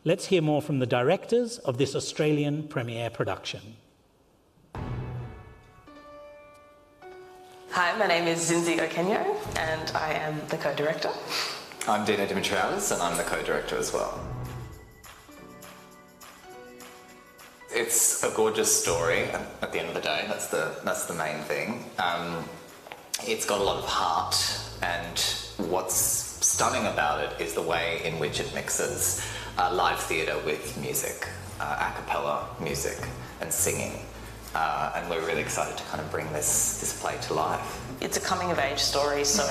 Let's hear more from the directors of this Australian premiere production. Hi, my name is Zinzi Okenyo, and I am the co-director. I'm Dina Dimitriadis, and I'm the co-director as well. It's a gorgeous story. At the end of the day, that's the main thing. It's got a lot of heart, and what's stunning about it is the way in which it mixes live theatre with music, a cappella music, and singing. And we're really excited to kind of bring this play to life. It's a coming-of-age story, so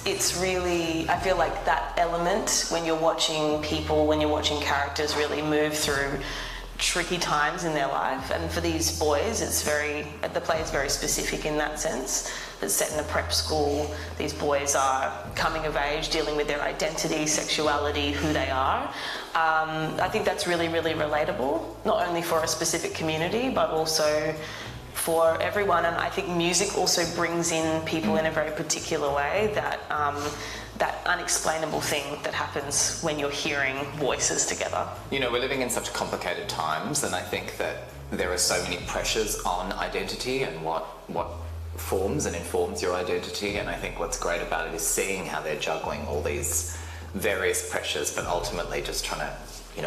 it's really, I feel like that element when you're watching people, when you're watching characters really move through tricky times in their life, and for these boys, the play is very specific in that sense. It's set in a prep school. These boys are coming of age, dealing with their identity, sexuality, who they are. I think that's really, really relatable, not only for a specific community, but also for everyone. And I think music also brings in people in a very particular way, that unexplainable thing that happens when you're hearing voices together. You know, we're living in such complicated times, and I think that there are so many pressures on identity and what forms and informs your identity, and I think what's great about it is seeing how they're juggling all these various pressures, but ultimately just trying to,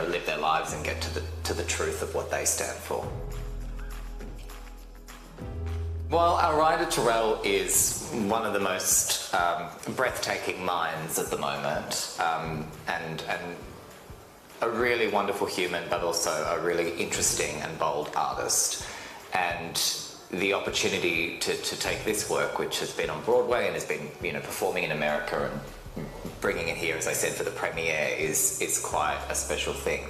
live their lives and get to the truth of what they stand for. Well, our writer Terrell is one of the most breathtaking minds at the moment, and a really wonderful human, but also a really interesting and bold artist. And the opportunity to take this work, which has been on Broadway and has been performing in America, and bringing it here, as I said, for the premiere is quite a special thing.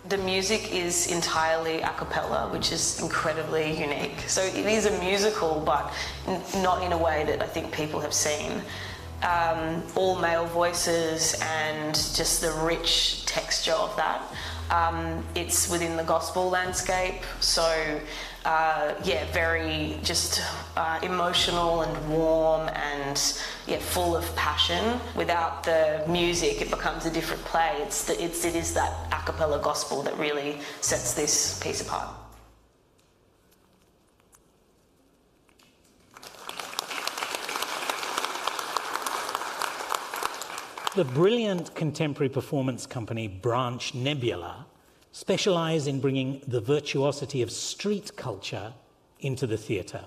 The music is entirely a cappella, which is incredibly unique. So it is a musical, but not in a way that I think people have seen. All male voices and just the rich texture of that. It's within the gospel landscape, so very just emotional and warm and full of passion. Without the music, it becomes a different play. It is that a cappella gospel that really sets this piece apart. The brilliant contemporary performance company Branch Nebula specialise in bringing the virtuosity of street culture into the theatre.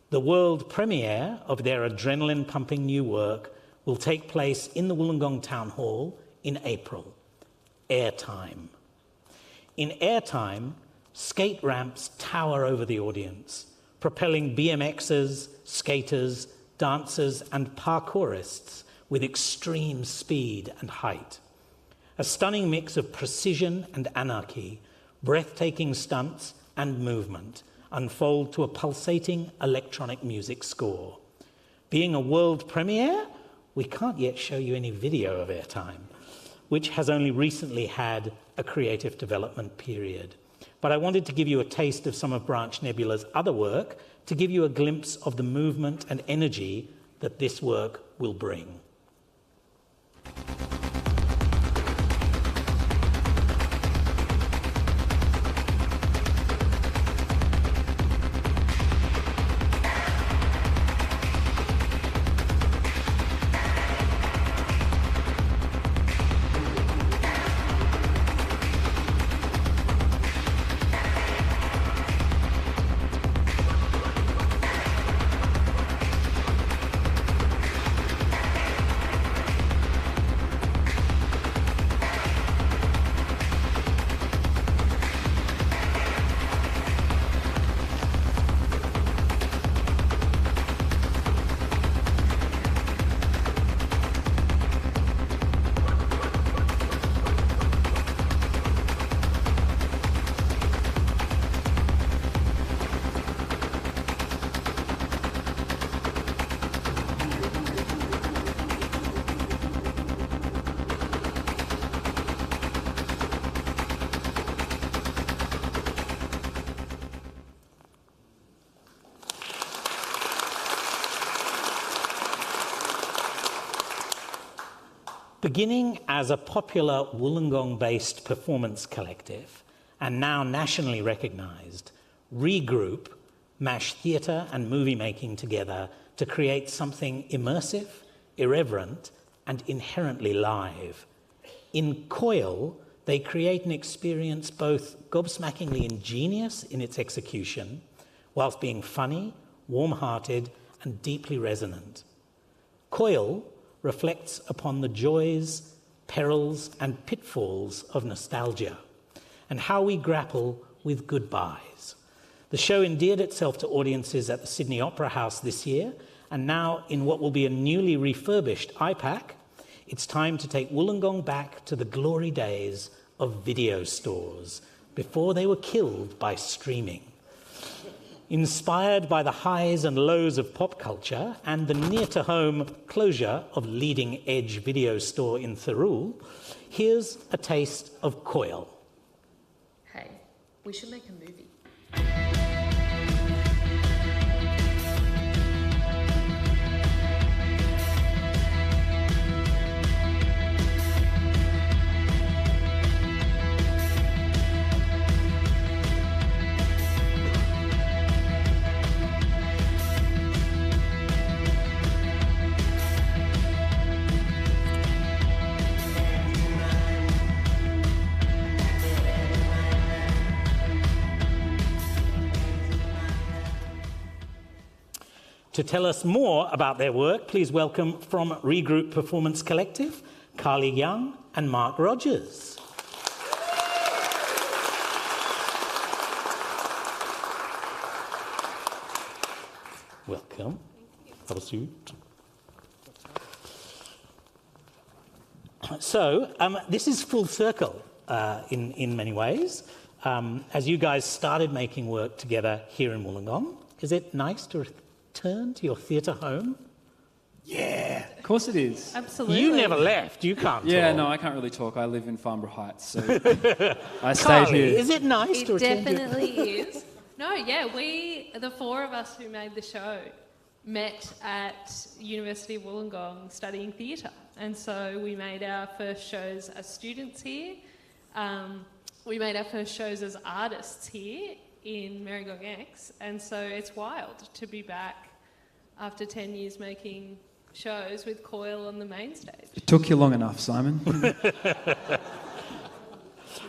The world premiere of their adrenaline-pumping new work will take place in the Wollongong Town Hall in April. Airtime. In Airtime, skate ramps tower over the audience, propelling BMXers, skaters, dancers and parkourists with extreme speed and height. A stunning mix of precision and anarchy, breathtaking stunts and movement unfold to a pulsating electronic music score. Being a world premiere, we can't yet show you any video of Airtime, which has only recently had a creative development period. But I wanted to give you a taste of some of Branch Nebula's other work to give you a glimpse of the movement and energy that this work will bring. Beginning as a popular Wollongong-based performance collective and now nationally recognised, Regroup mash theatre and movie making together to create something immersive, irreverent and inherently live. In Coil, they create an experience both gobsmackingly ingenious in its execution, whilst being funny, warm-hearted and deeply resonant. Coil reflects upon the joys, perils and pitfalls of nostalgia and how we grapple with goodbyes. The show endeared itself to audiences at the Sydney Opera House this year, and now in what will be a newly refurbished IPAC, it's time to take Wollongong back to the glory days of video stores before they were killed by streaming. Inspired by the highs and lows of pop culture and the near-to-home closure of Leading Edge video store in Thirroul, here's a taste of Coil. Hey, we should make a movie. To tell us more about their work, please welcome from Regroup Performance Collective, Carly Young and Mark Rogers. Welcome. Have a seat. So, this is full circle in many ways. As you guys started making work together here in Wollongong, is it nice to return to your theatre home? Yeah, of course it is. Absolutely. You never left. You can't Yeah, talk. no, I can't really talk. I live in Farnborough Heights, so I stayed Carly, here. is it nice to It return to your... definitely is. No, yeah, the four of us who made the show met at University of Wollongong studying theatre. And so we made our first shows as students here. We made our first shows as artists here in Merrigong X. And so it's wild to be back after 10 years making shows with Coil on the main stage. It took you long enough, Simon.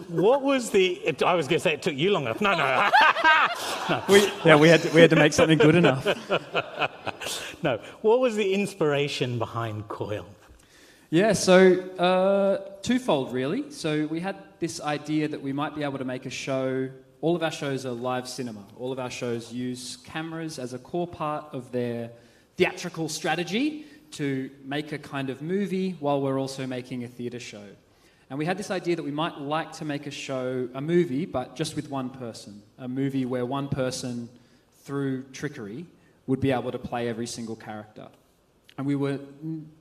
What was the... I was going to say it took you long enough. No. No. We had to make something good enough. No. What was the inspiration behind Coil? Yeah, so twofold really. So we had this idea that we might be able to make a show. All of our shows are live cinema. All of our shows use cameras as a core part of their theatrical strategy to make a kind of movie while we're also making a theatre show. And we had this idea that we might like to make a movie, but just with one person. A movie where one person, through trickery, would be able to play every single character. And we were,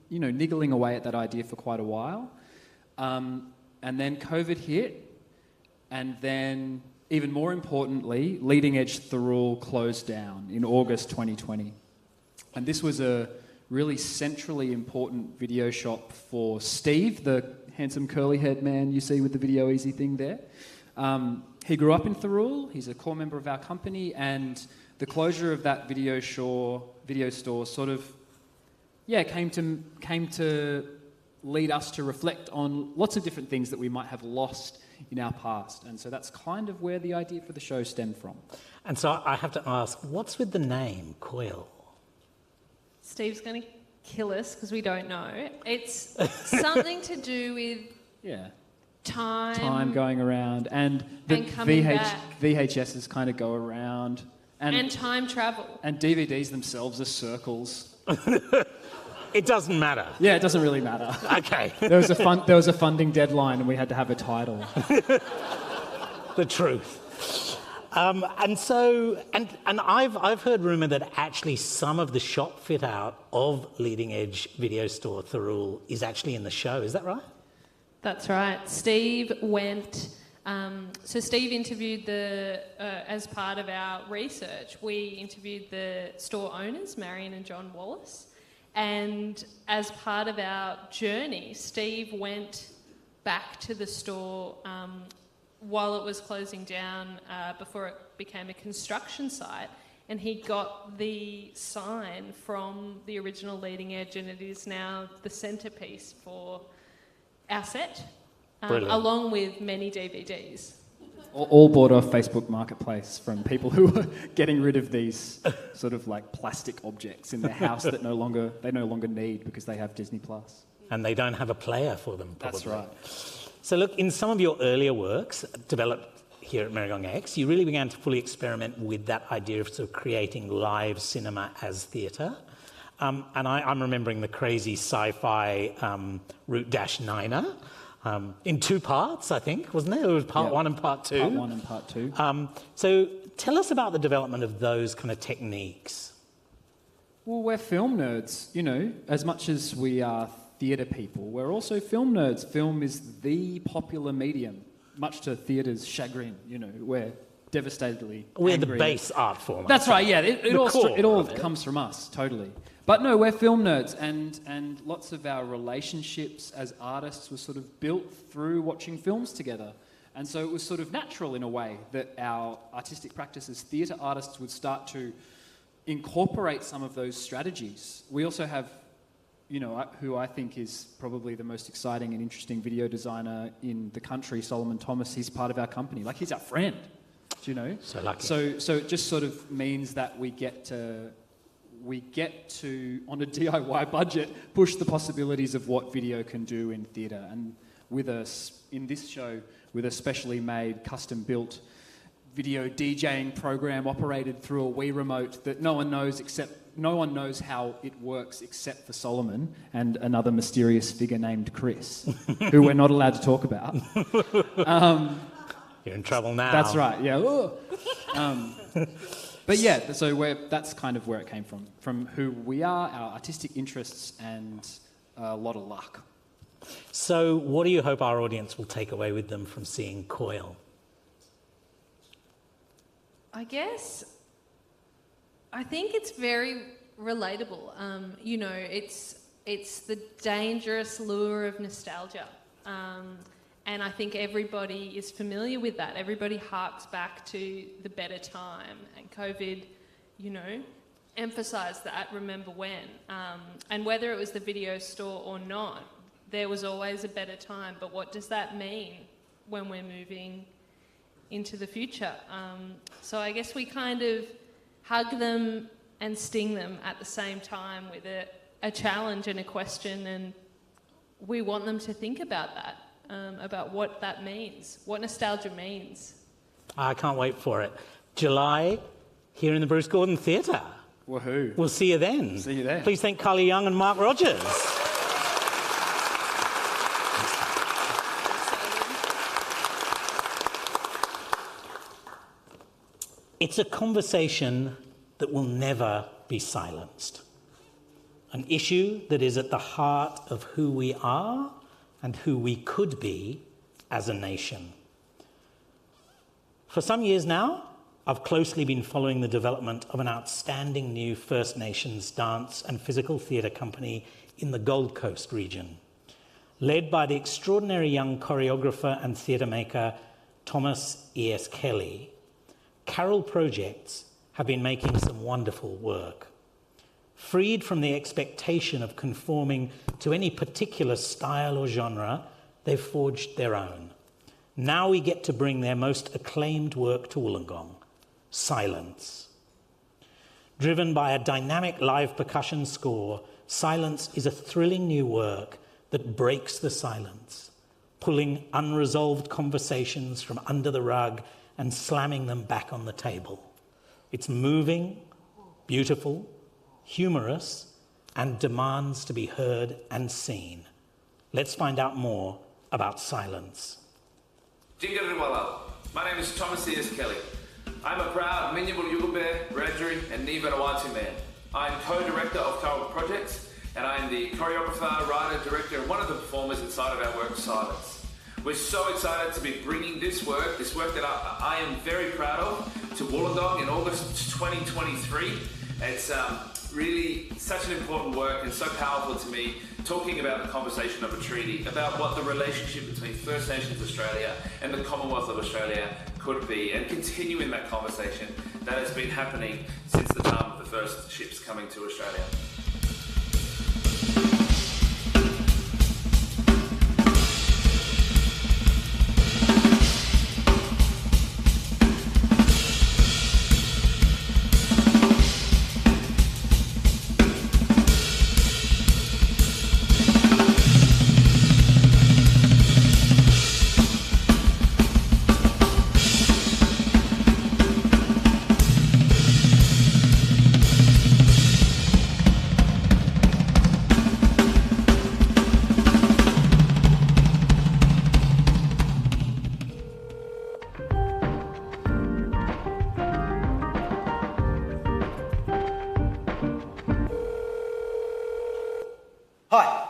niggling away at that idea for quite a while. And then COVID hit, and then, even more importantly, Leading Edge Thirroul closed down in August 2020. And this was a really centrally important video shop for Steve, the handsome curly-haired man you see with the Video Easy thing there. He grew up in Thirroul. He's a core member of our company, and the closure of that video store sort of, came to lead us to reflect on lots of different things that we might have lost in our past. And so that's kind of where the idea for the show stemmed from. And so I have to ask, what's with the name Coil? Steve's going to kill us because we don't know. It's something to do with time going around, and the coming back. VHSs kind of go around, and time travel. And DVDs themselves are circles. It doesn't matter. Yeah, it doesn't really matter. Okay. There was a funding deadline, and we had to have a title. The truth. And I've heard rumour that actually some of the shop fit out of Leading Edge Video Store Thirroul is actually in the show. Is that right? That's right. Steve went. So Steve interviewed as part of our research, we interviewed the store owners, Marion and John Wallace, And as part of our journey, Steve went back to the store while it was closing down before it became a construction site, and he got the sign from the original Leading Edge, and it is now the centrepiece for our set, along with many DVDs. All bought off Facebook Marketplace from people who were getting rid of these sort of like plastic objects in their house that no longer need because they have Disney Plus. And they don't have a player for them, probably. That's right. So look, in some of your earlier works developed here at Merrigong X, you really began to fully experiment with that idea of sort of creating live cinema as theatre. And I'm remembering the crazy sci-fi Route-Niner in 2 parts, I think, wasn't it? It was part 1 and part 2. Part 1 and part 2. So tell us about the development of those kind of techniques. Well, we're film nerds, you know, as much as we are theatre people, we're also film nerds. Film is the popular medium, much to theatre's chagrin, you know, we're devastatedly We're angry. the base art form. That's right, yeah, it all of it. comes from us, totally. But no, we're film nerds, and lots of our relationships as artists were sort of built through watching films together. And so it was sort of natural in a way that our artistic practice as theatre artists would start to incorporate some of those strategies. We also have, you know, who I think is probably the most exciting and interesting video designer in the country, Solomon Thomas. He's part of our company. Like, he's our friend, do you know? So lucky. So it just sort of means that we get to, on a DIY budget, push the possibilities of what video can do in theatre. And with us, in this show, with a specially made, custom-built video DJing program operated through a Wii remote that no one knows how it works except for Solomon and another mysterious figure named Chris, who we're not allowed to talk about. You're in trouble now. That's right, yeah. But yeah, so that's kind of where it came from who we are, our artistic interests, and a lot of luck. So what do you hope our audience will take away with them from seeing Coil? I think it's very relatable. You know, it's the dangerous lure of nostalgia. And I think everybody is familiar with that. Everybody harks back to the better time. And COVID, you know, emphasised that, remember when. And whether it was the video store or not, there was always a better time. But what does that mean when we're moving into the future? So I guess we kind of hug them and sting them at the same time with a challenge and a question, and we want them to think about that, about what that means, what nostalgia means. I can't wait for it. July, here in the Bruce Gordon Theatre. Woohoo. We'll see you then. See you there. Please thank Carly Young and Mark Rogers. It's a conversation that will never be silenced. An issue that is at the heart of who we are and who we could be as a nation. For some years now, I've closely been following the development of an outstanding new First Nations dance and physical theatre company in the Gold Coast region, led by the extraordinary young choreographer and theatre maker Thomas E.S. Kelly. Carol Projects have been making some wonderful work. Freed from the expectation of conforming to any particular style or genre, they've forged their own. Now we get to bring their most acclaimed work to Wollongong, Silence. Driven by a dynamic live percussion score, Silence is a thrilling new work that breaks the silence, pulling unresolved conversations from under the rug and slamming them back on the table. It's moving, beautiful, humorous, and demands to be heard and seen. Let's find out more about Silence. Jingarilwala. My name is Thomas E.S. Kelly. I'm a proud Minyabul Yugulbear, Wiradjuri, and Niva Nawati man. I'm co-director of Carol Projects, and I'm the choreographer, writer, director, and one of the performers inside of our work, Silence. We're so excited to be bringing this work that I am very proud of, to Wollongong in August 2023. It's really such an important work and so powerful to me, talking about the conversation of a treaty, about what the relationship between First Nations Australia and the Commonwealth of Australia could be, and continuing that conversation that has been happening since the time of the first ships coming to Australia. Hi,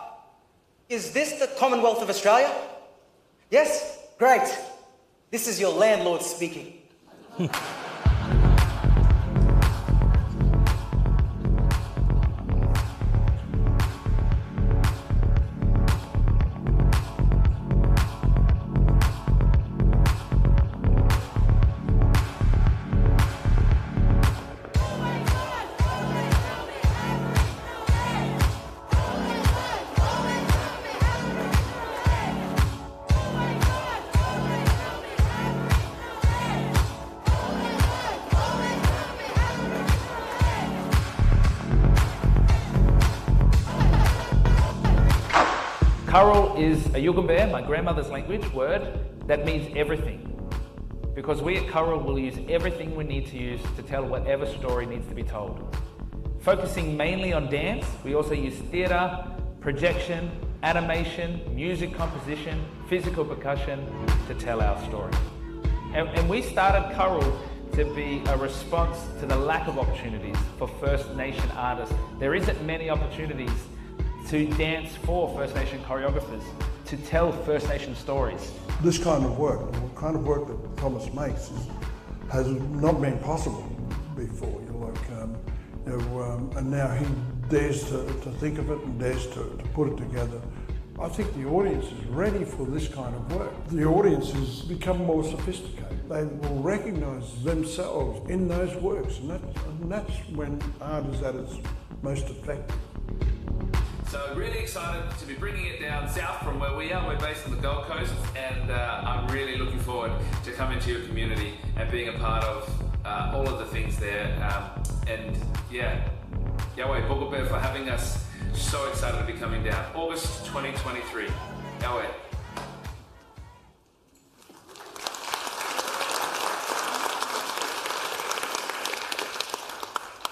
is this the Commonwealth of Australia? Yes? Great. This is your landlord speaking. Curral is a Yugambeh, my grandmother's language, word that means everything. Because we at Curral will use everything we need to use to tell whatever story needs to be told. Focusing mainly on dance, we also use theatre, projection, animation, music composition, physical percussion to tell our story. And we started Curral to be a response to the lack of opportunities for First Nation artists. There isn't many opportunities to dance for First Nation choreographers, to tell First Nation stories. This kind of work, the kind of work that Thomas makes, has not been possible before. And now he dares to think of it and dares to put it together. I think the audience is ready for this kind of work. The audience has become more sophisticated. They will recognise themselves in those works, and that's when art is at its most effective. So really excited to be bringing it down south from where we are. We're based on the Gold Coast, and I'm really looking forward to coming to your community and being a part of all of the things there. And yeah, Yahweh Bugabeh for having us. So excited to be coming down. August 2023. Yahweh.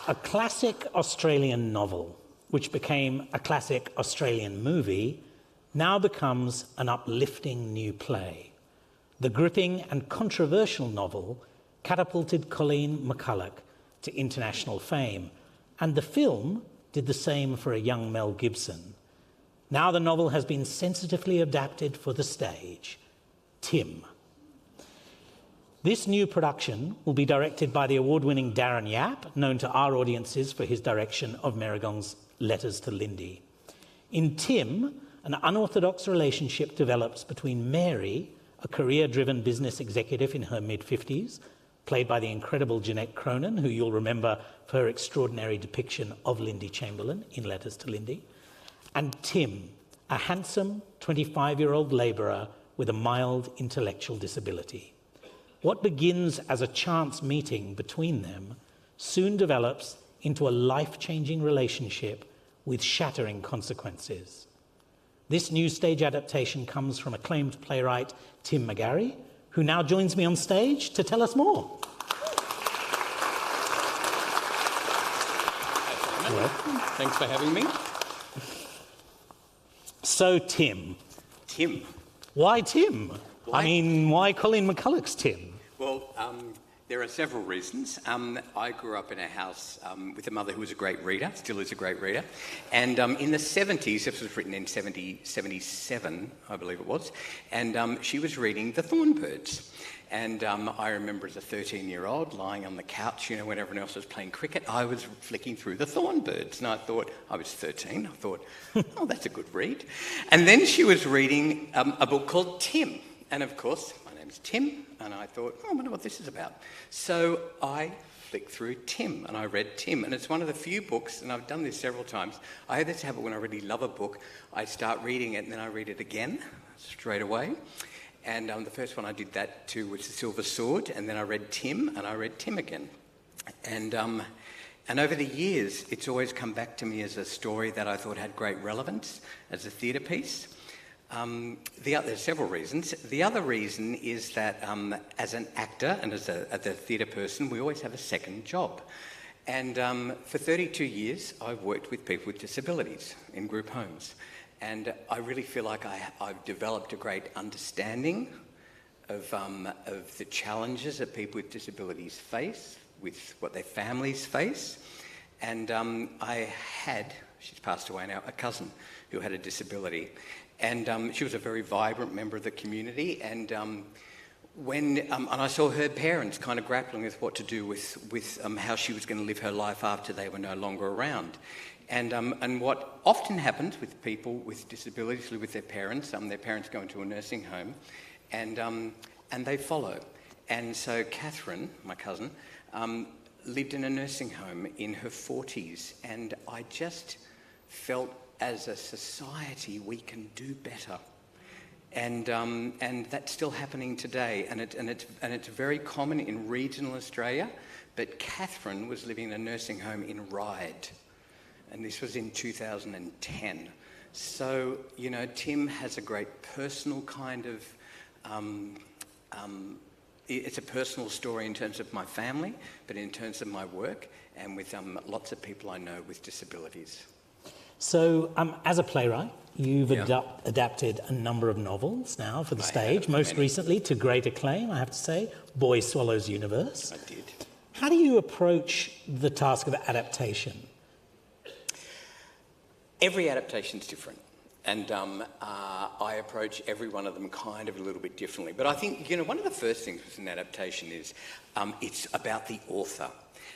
A classic Australian novel, which became a classic Australian movie, now becomes an uplifting new play. The gripping and controversial novel catapulted Colleen McCulloch to international fame, and the film did the same for a young Mel Gibson. Now the novel has been sensitively adapted for the stage. Tim. This new production will be directed by the award-winning Darren Yap, known to our audiences for his direction of Merrigong's Letters to Lindy. In Tim, an unorthodox relationship develops between Mary, a career-driven business executive in her mid-50s, played by the incredible Jeanette Cronin, who you'll remember for her extraordinary depiction of Lindy Chamberlain in Letters to Lindy, and Tim, a handsome 25-year-old labourer with a mild intellectual disability. What begins as a chance meeting between them soon develops into a life-changing relationship with shattering consequences. This new stage adaptation comes from acclaimed playwright Tim McGarry, who now joins me on stage to tell us more. Hello. Thanks for having me. So, Tim. Tim. Why Tim? I mean, why Colleen McCulloch's Tim? Well, There are several reasons. I grew up in a house with a mother who was a great reader, still is a great reader. And in the 70s, this was written in 77, I believe it was, and she was reading The Thornbirds. And I remember as a 13-year-old lying on the couch, when everyone else was playing cricket, I was flicking through The Thornbirds. And I thought, I was 13, I thought, oh, that's a good read. And then she was reading a book called Tim. And of course, my name's Tim, and I thought, oh, I wonder what this is about. So I flicked through Tim, and I read Tim. And it's one of the few books, and I've done this several times, I have this habit when I really love a book, I start reading it, and then I read it again, straight away. And the first one I did that to was The Silver Sword, and then I read Tim, and I read Tim again. And over the years, it's always come back to me as a story that I thought had great relevance as a theatre piece. There's several reasons. The other reason is that as an actor and as a theatre person, we always have a second job. And for 32 years, I've worked with people with disabilities in group homes. And I really feel like I've developed a great understanding of the challenges that people with disabilities face, with what their families face. And I had, she's passed away now, a cousin who had a disability. And she was a very vibrant member of the community. And and I saw her parents kind of grappling with what to do with how she was going to live her life after they were no longer around. And what often happens with people with disabilities live with their parents go into a nursing home, and they follow. And so Catherine, my cousin, lived in a nursing home in her 40s, and I just felt as a society we can do better. And that's still happening today, and it's very common in regional Australia. But Catherine was living in a nursing home in Ryde, and this was in 2010. So Tim has a great personal kind of. It's a personal story in terms of my family, but in terms of my work, and with lots of people I know with disabilities. So, as a playwright, you've adapted a number of novels now for the stage, most recently to great acclaim, I have to say, Boy Swallows Universe. I did. How do you approach the task of adaptation? Every adaptation's different, and I approach every one of them kind of a little bit differently. But I think, one of the first things with an adaptation is it's about the author.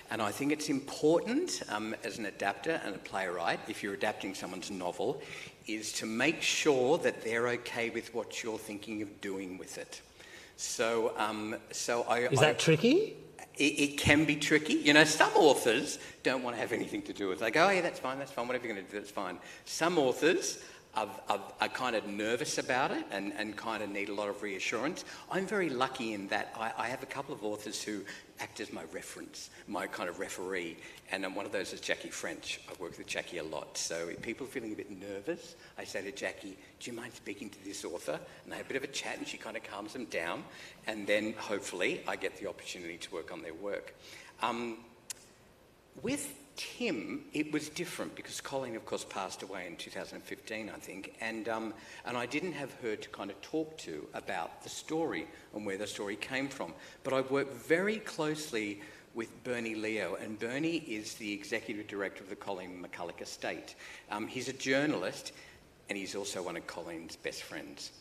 And I think it's important as an adapter and a playwright, if you're adapting someone's novel, is to make sure that they're okay with what you're thinking of doing with it. So, Is that tricky? It can be tricky. Some authors don't want to have anything to do with it. They go, oh yeah, that's fine, whatever you're going to do, that's fine. Some authors are kind of nervous about it and kind of need a lot of reassurance. I'm very lucky in that I have a couple of authors who act as my reference, my kind of referee, and one of those is Jackie French. I work with Jackie a lot, so if people are feeling a bit nervous, I say to Jackie, do you mind speaking to this author? And they have a bit of a chat and she kind of calms them down, and then hopefully I get the opportunity to work on their work. With Tim, it was different because Colleen, of course, passed away in 2015, I think, and I didn't have her to kind of talk to about the story and where the story came from. But I worked very closely with Bernie Leo, and Bernie is the executive director of the Colleen McCulloch Estate. He's a journalist, and he's also one of Colleen's best friends.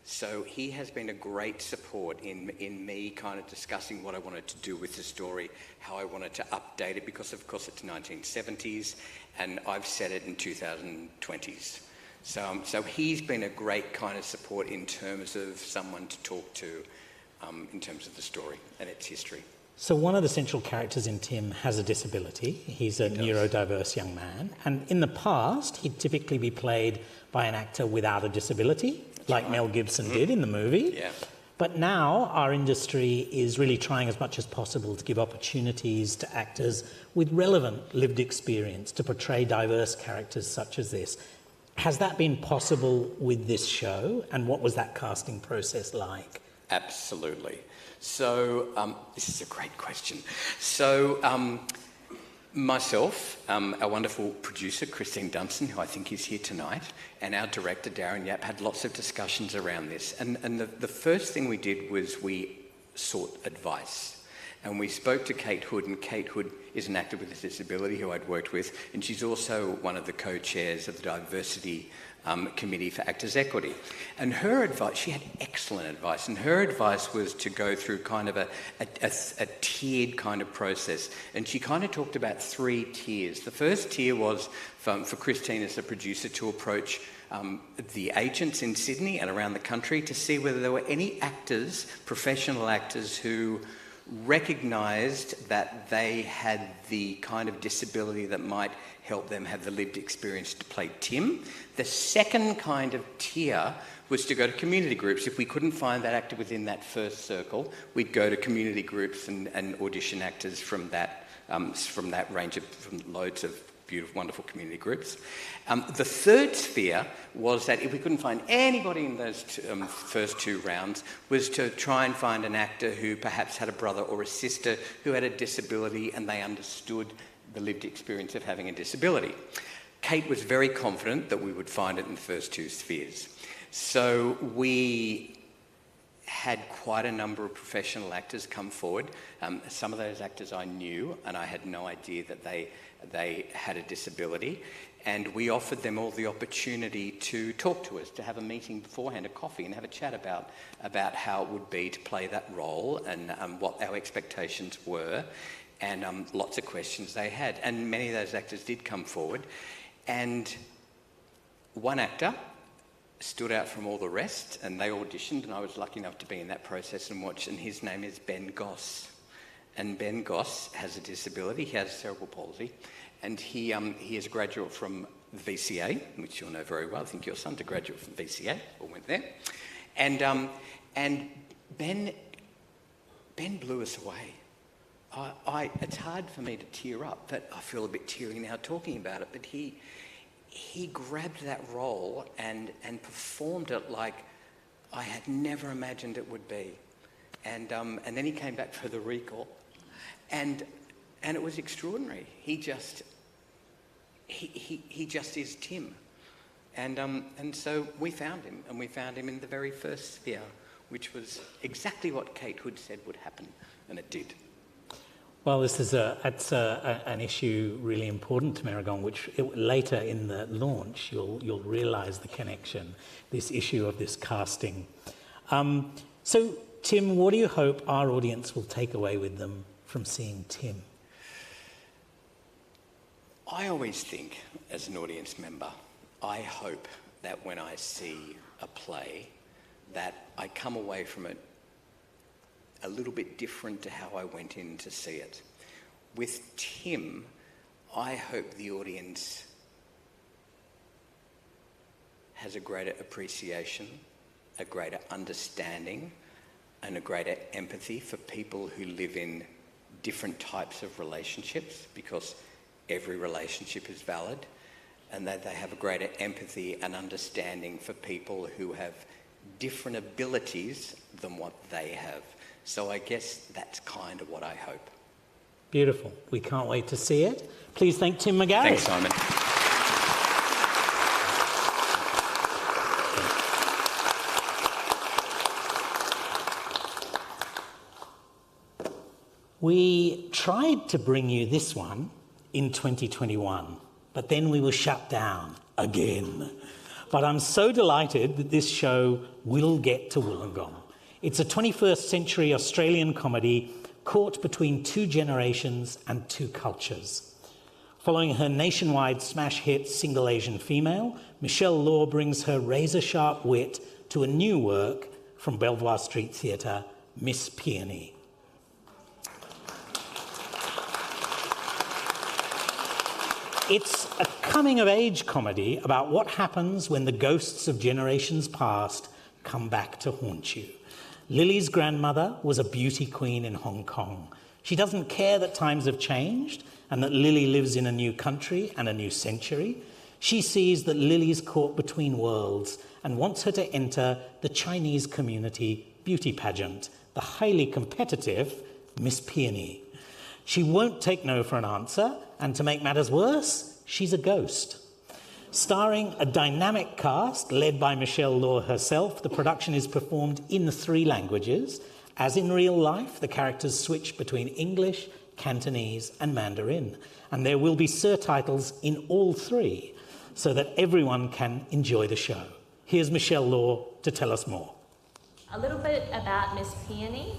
So he has been a great support in me kind of discussing what I wanted to do with the story, how I wanted to update it, because of course it's 1970s and I've set it in 2020s. So he's been a great kind of support in terms of someone to talk to in terms of the story and its history. So one of the central characters in Tim has a disability. He's a neurodiverse young man. And in the past, he'd typically be played by an actor without a disability, like Mel Gibson did in the movie. Yeah. But now our industry is really trying as much as possible to give opportunities to actors with relevant lived experience to portray diverse characters such as this. Has that been possible with this show? And what was that casting process like? Absolutely. So, this is a great question. So, myself, our wonderful producer, Christine Dunson, who I think is here tonight, and our director, Darren Yap, had lots of discussions around this. And the first thing we did was we sought advice. And we spoke to Kate Hood, and Kate Hood is an actor with a disability who I'd worked with, and she's also one of the co-chairs of the Diversity Committee for Actors' Equity. And her advice, she had excellent advice, and her advice was to go through kind of a tiered kind of process. And she kind of talked about 3 tiers. The first tier was for Christine as a producer to approach the agents in Sydney and around the country to see whether there were any actors, professional actors, who recognised that they had the kind of disability that might help them have the lived experience to play Tim. The second kind of tier was to go to community groups. If we couldn't find that actor within that first circle, we'd go to community groups and audition actors from that range of from loads of beautiful, wonderful community groups. The third sphere was that if we couldn't find anybody in those first 2 rounds, was to try and find an actor who perhaps had a brother or a sister who had a disability and they understood the lived experience of having a disability. Kate was very confident that we would find it in the first 2 spheres. So we had quite a number of professional actors come forward. Some of those actors I knew, and I had no idea that they had a disability, and we offered them all the opportunity to talk to us, to have a meeting beforehand, a coffee, and have a chat about how it would be to play that role and what our expectations were, and lots of questions they had. And many of those actors did come forward, and one actor stood out from all the rest, and they auditioned, and I was lucky enough to be in that process and watch, and his name is Ben Goss. And Ben Goss has a disability. He has cerebral palsy, and he is a graduate from VCA, which you'll know very well. I think your son's a graduate from VCA, or went there. And Ben blew us away. It's hard for me to tear up, but I feel a bit teary now talking about it. But he grabbed that role and performed it like I had never imagined it would be. And then he came back for the recall. And it was extraordinary. He just is Tim. And so we found him, and we found him in the very first sphere, which was exactly what Kate Hood said would happen, and it did. Well, it's an issue really important to Merrigong, which later in the launch you'll realise the connection, this issue of this casting. So, Tim, what do you hope our audience will take away with them from seeing Tim? I always think, as an audience member, I hope that when I see a play, that I come away from it a little bit different to how I went in to see it. With Tim, I hope the audience has a greater appreciation, a greater understanding, and a greater empathy for people who live in different types of relationships, because every relationship is valid, and that they have a greater empathy and understanding for people who have different abilities than what they have. So I guess that's kind of what I hope. Beautiful. We can't wait to see it. Please thank Tim McGarry. Thanks, Simon. We tried to bring you this one in 2021, but then we were shut down again. But I'm so delighted that this show will get to Wollongong. It's a 21st century Australian comedy caught between 2 generations and 2 cultures. Following her nationwide smash hit Single Asian Female, Michelle Law brings her razor-sharp wit to a new work from Belvoir Street Theatre, Miss Peony. It's a coming-of-age comedy about what happens when the ghosts of generations past come back to haunt you. Lily's grandmother was a beauty queen in Hong Kong. She doesn't care that times have changed and that Lily lives in a new country and a new century. She sees that Lily's caught between worlds and wants her to enter the Chinese community beauty pageant, the highly competitive Miss Peony. She won't take no for an answer, and to make matters worse, she's a ghost. Starring a dynamic cast led by Michelle Law herself, the production is performed in 3 languages As in real life, the characters switch between English, Cantonese and Mandarin, and there will be surtitles in all three so that everyone can enjoy the show. Here's Michelle Law to tell us more. A little bit about Miss Peony.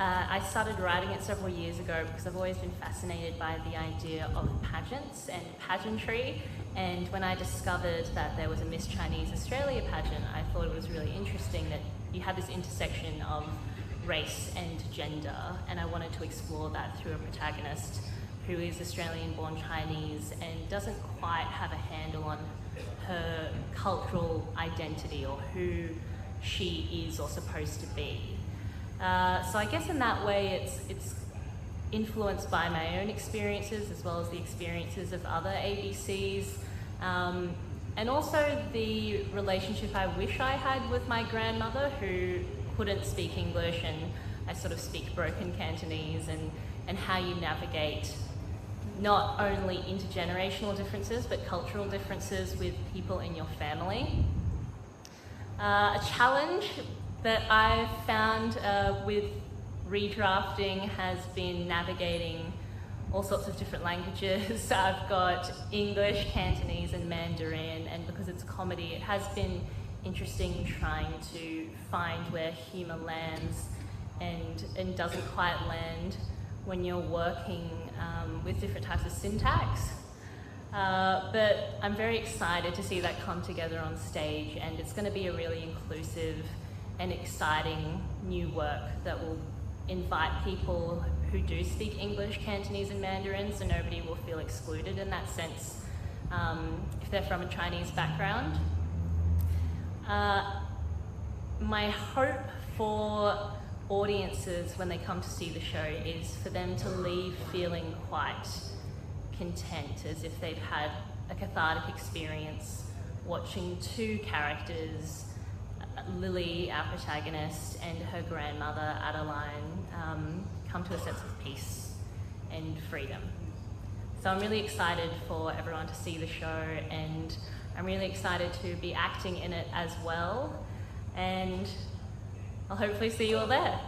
I started writing it several years ago because I've always been fascinated by the idea of pageants and pageantry, and when I discovered that there was a Miss Chinese Australia pageant, I thought it was really interesting that you had this intersection of race and gender, and I wanted to explore that through a protagonist who is Australian-born Chinese and doesn't quite have a handle on her cultural identity or who she is or supposed to be. So I guess in that way it's influenced by my own experiences as well as the experiences of other ABCs, and also the relationship I wish I had with my grandmother, who couldn't speak English and I sort of speak broken Cantonese, and how you navigate not only intergenerational differences but cultural differences with people in your family. A challenge that I've found with redrafting has been navigating all sorts of different languages. I've got English, Cantonese and Mandarin, and because it's comedy, it has been interesting trying to find where humour lands and doesn't quite land when you're working with different types of syntax. But I'm very excited to see that come together on stage, and it's going to be a really inclusive and exciting new work that will invite people who do speak English, Cantonese and Mandarin, so nobody will feel excluded in that sense if they're from a Chinese background. My hope for audiences when they come to see the show is for them to leave feeling quite content, as if they've had a cathartic experience watching two characters, Lily, our protagonist, and her grandmother, Adeline, come to a sense of peace and freedom. So I'm really excited for everyone to see the show, and I'm really excited to be acting in it as well, and I'll hopefully see you all there.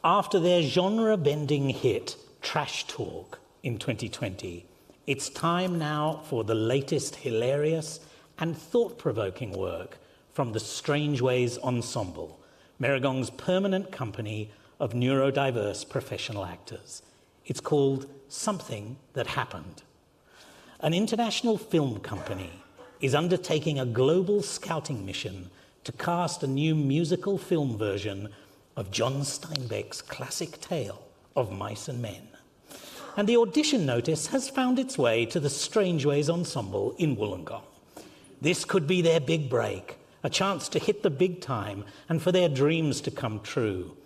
After their genre-bending hit, Trash Talk, in 2020, it's time now for the latest hilarious and thought-provoking work from the Strange Ways Ensemble, Merrigong's permanent company of neurodiverse professional actors. It's called Something That Happened. An international film company is undertaking a global scouting mission to cast a new musical film version of John Steinbeck's classic tale of Mice and Men. And the audition notice has found its way to the Strange Ways Ensemble in Wollongong. This could be their big break, a chance to hit the big time and for their dreams to come true.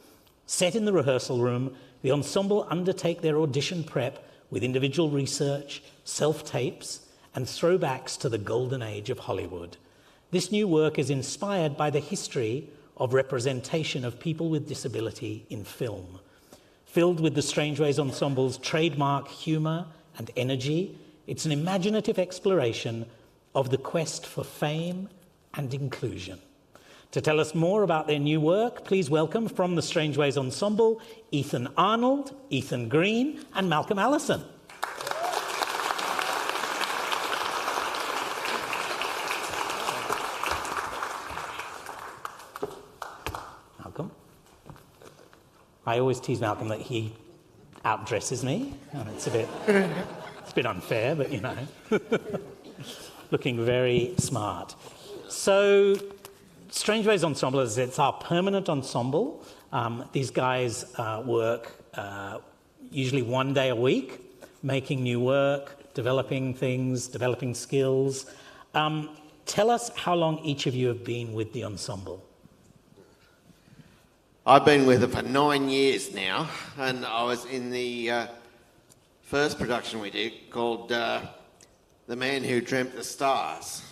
Set in the rehearsal room, the ensemble undertake their audition prep with individual research, self-tapes, and throwbacks to the golden age of Hollywood. This new work is inspired by the history of representation of people with disability in film. Filled with the Strange Ways Ensemble's trademark humour and energy, it's an imaginative exploration of the quest for fame and inclusion. To tell us more about their new work, please welcome from the Strange Ways Ensemble, Ethan Arnold, Ethan Green, and Malcolm Allison. Malcolm. I always tease Malcolm that he outdresses me. It's a bit unfair, but you know. Looking very smart. So, Strange Ways Ensemble, it's our permanent ensemble. These guys work usually one day a week, making new work, developing things, developing skills. Tell us how long each of you have been with the ensemble. I've been with it for 9 years now, and I was in the first production we did called The Man Who Dreamt the Stars.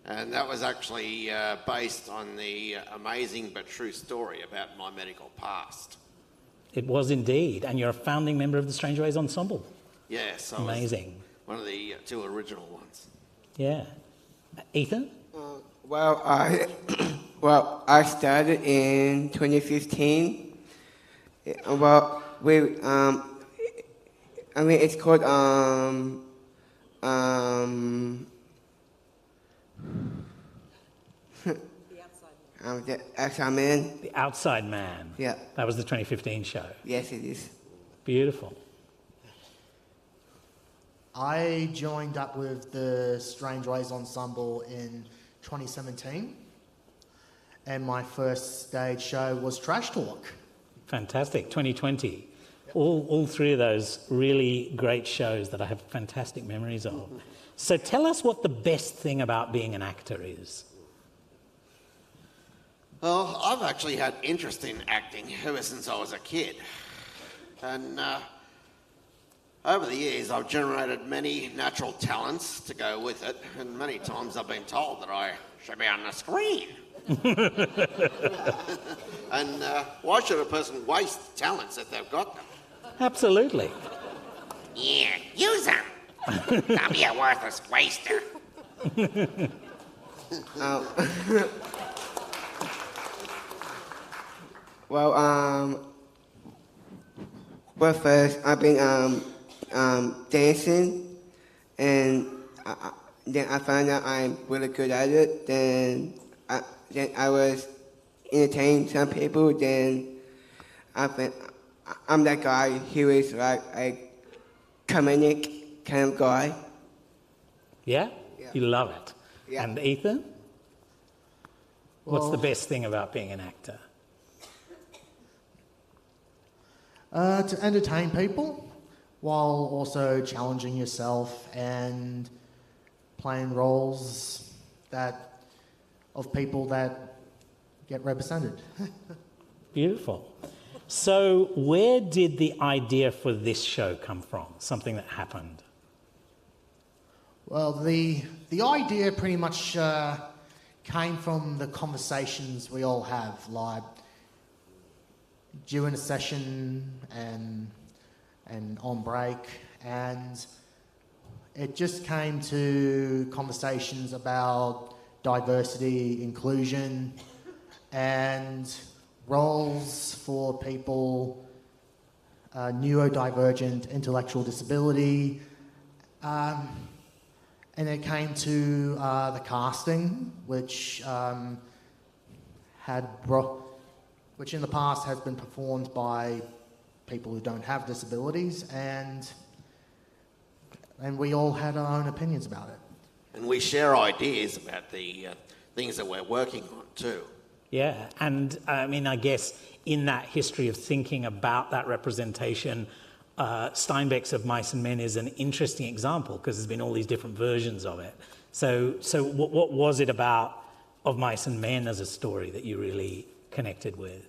And that was actually based on the amazing but true story about my medical past. It was indeed, and you're a founding member of the Strange Ways Ensemble. Yes. Amazing. One of the two original ones. Yeah. Ethan? Well, I started in 2015. Well, it's called The Outside Man. The Outside Man. Yeah. That was the 2015 show. Yes, it is. Beautiful. I joined up with the Strange Ways Ensemble in 2017, and my first stage show was Trash Talk. Fantastic. 2020. All three of those really great shows that I have fantastic memories of. So tell us what the best thing about being an actor is. Well, I've actually had interest in acting ever since I was a kid. And over the years, I've generated many natural talents to go with it. And many times I've been told that I should be on the screen. And why should a person waste talents if they've got them? Absolutely. Yeah, use them. Don't be a worthless waster. Well, first I've been dancing, and then I found out I'm really good at it. Then I was entertaining some people. Then I'm that guy who is like a comedic kind of guy. Yeah? You love it. Yeah. And Ethan? What's the Well- best thing about being an actor? To entertain people while also challenging yourself and playing roles of people that get represented. Beautiful. So where did the idea for this show come from? Something that happened? Well, the idea pretty much came from the conversations we all have, like during a session and on break, and it just came to conversations about diversity, inclusion, and roles for people neurodivergent, intellectual disability, and it came to the casting, which which in the past has been performed by people who don't have disabilities, and we all had our own opinions about it. And we share ideas about the things that we're working on too. Yeah, and I mean, I guess in that history of thinking about that representation, Steinbeck's Of Mice and Men is an interesting example because there's been all these different versions of it. So what was it about Of Mice and Men as a story that you really connected with?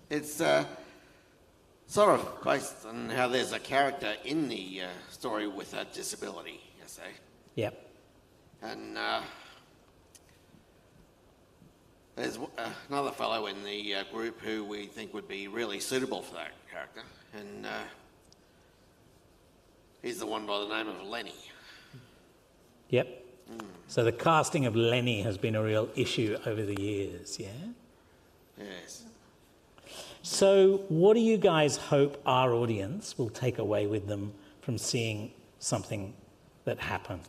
It's sort of based on how there's a character in the story with a disability, you say. Yep. And there's another fellow in the group who we think would be really suitable for that character, and he's the one by the name of Lenny. Yep. So the casting of Lenny has been a real issue over the years, yeah? Yes. So what do you guys hope our audience will take away with them from seeing something that happened?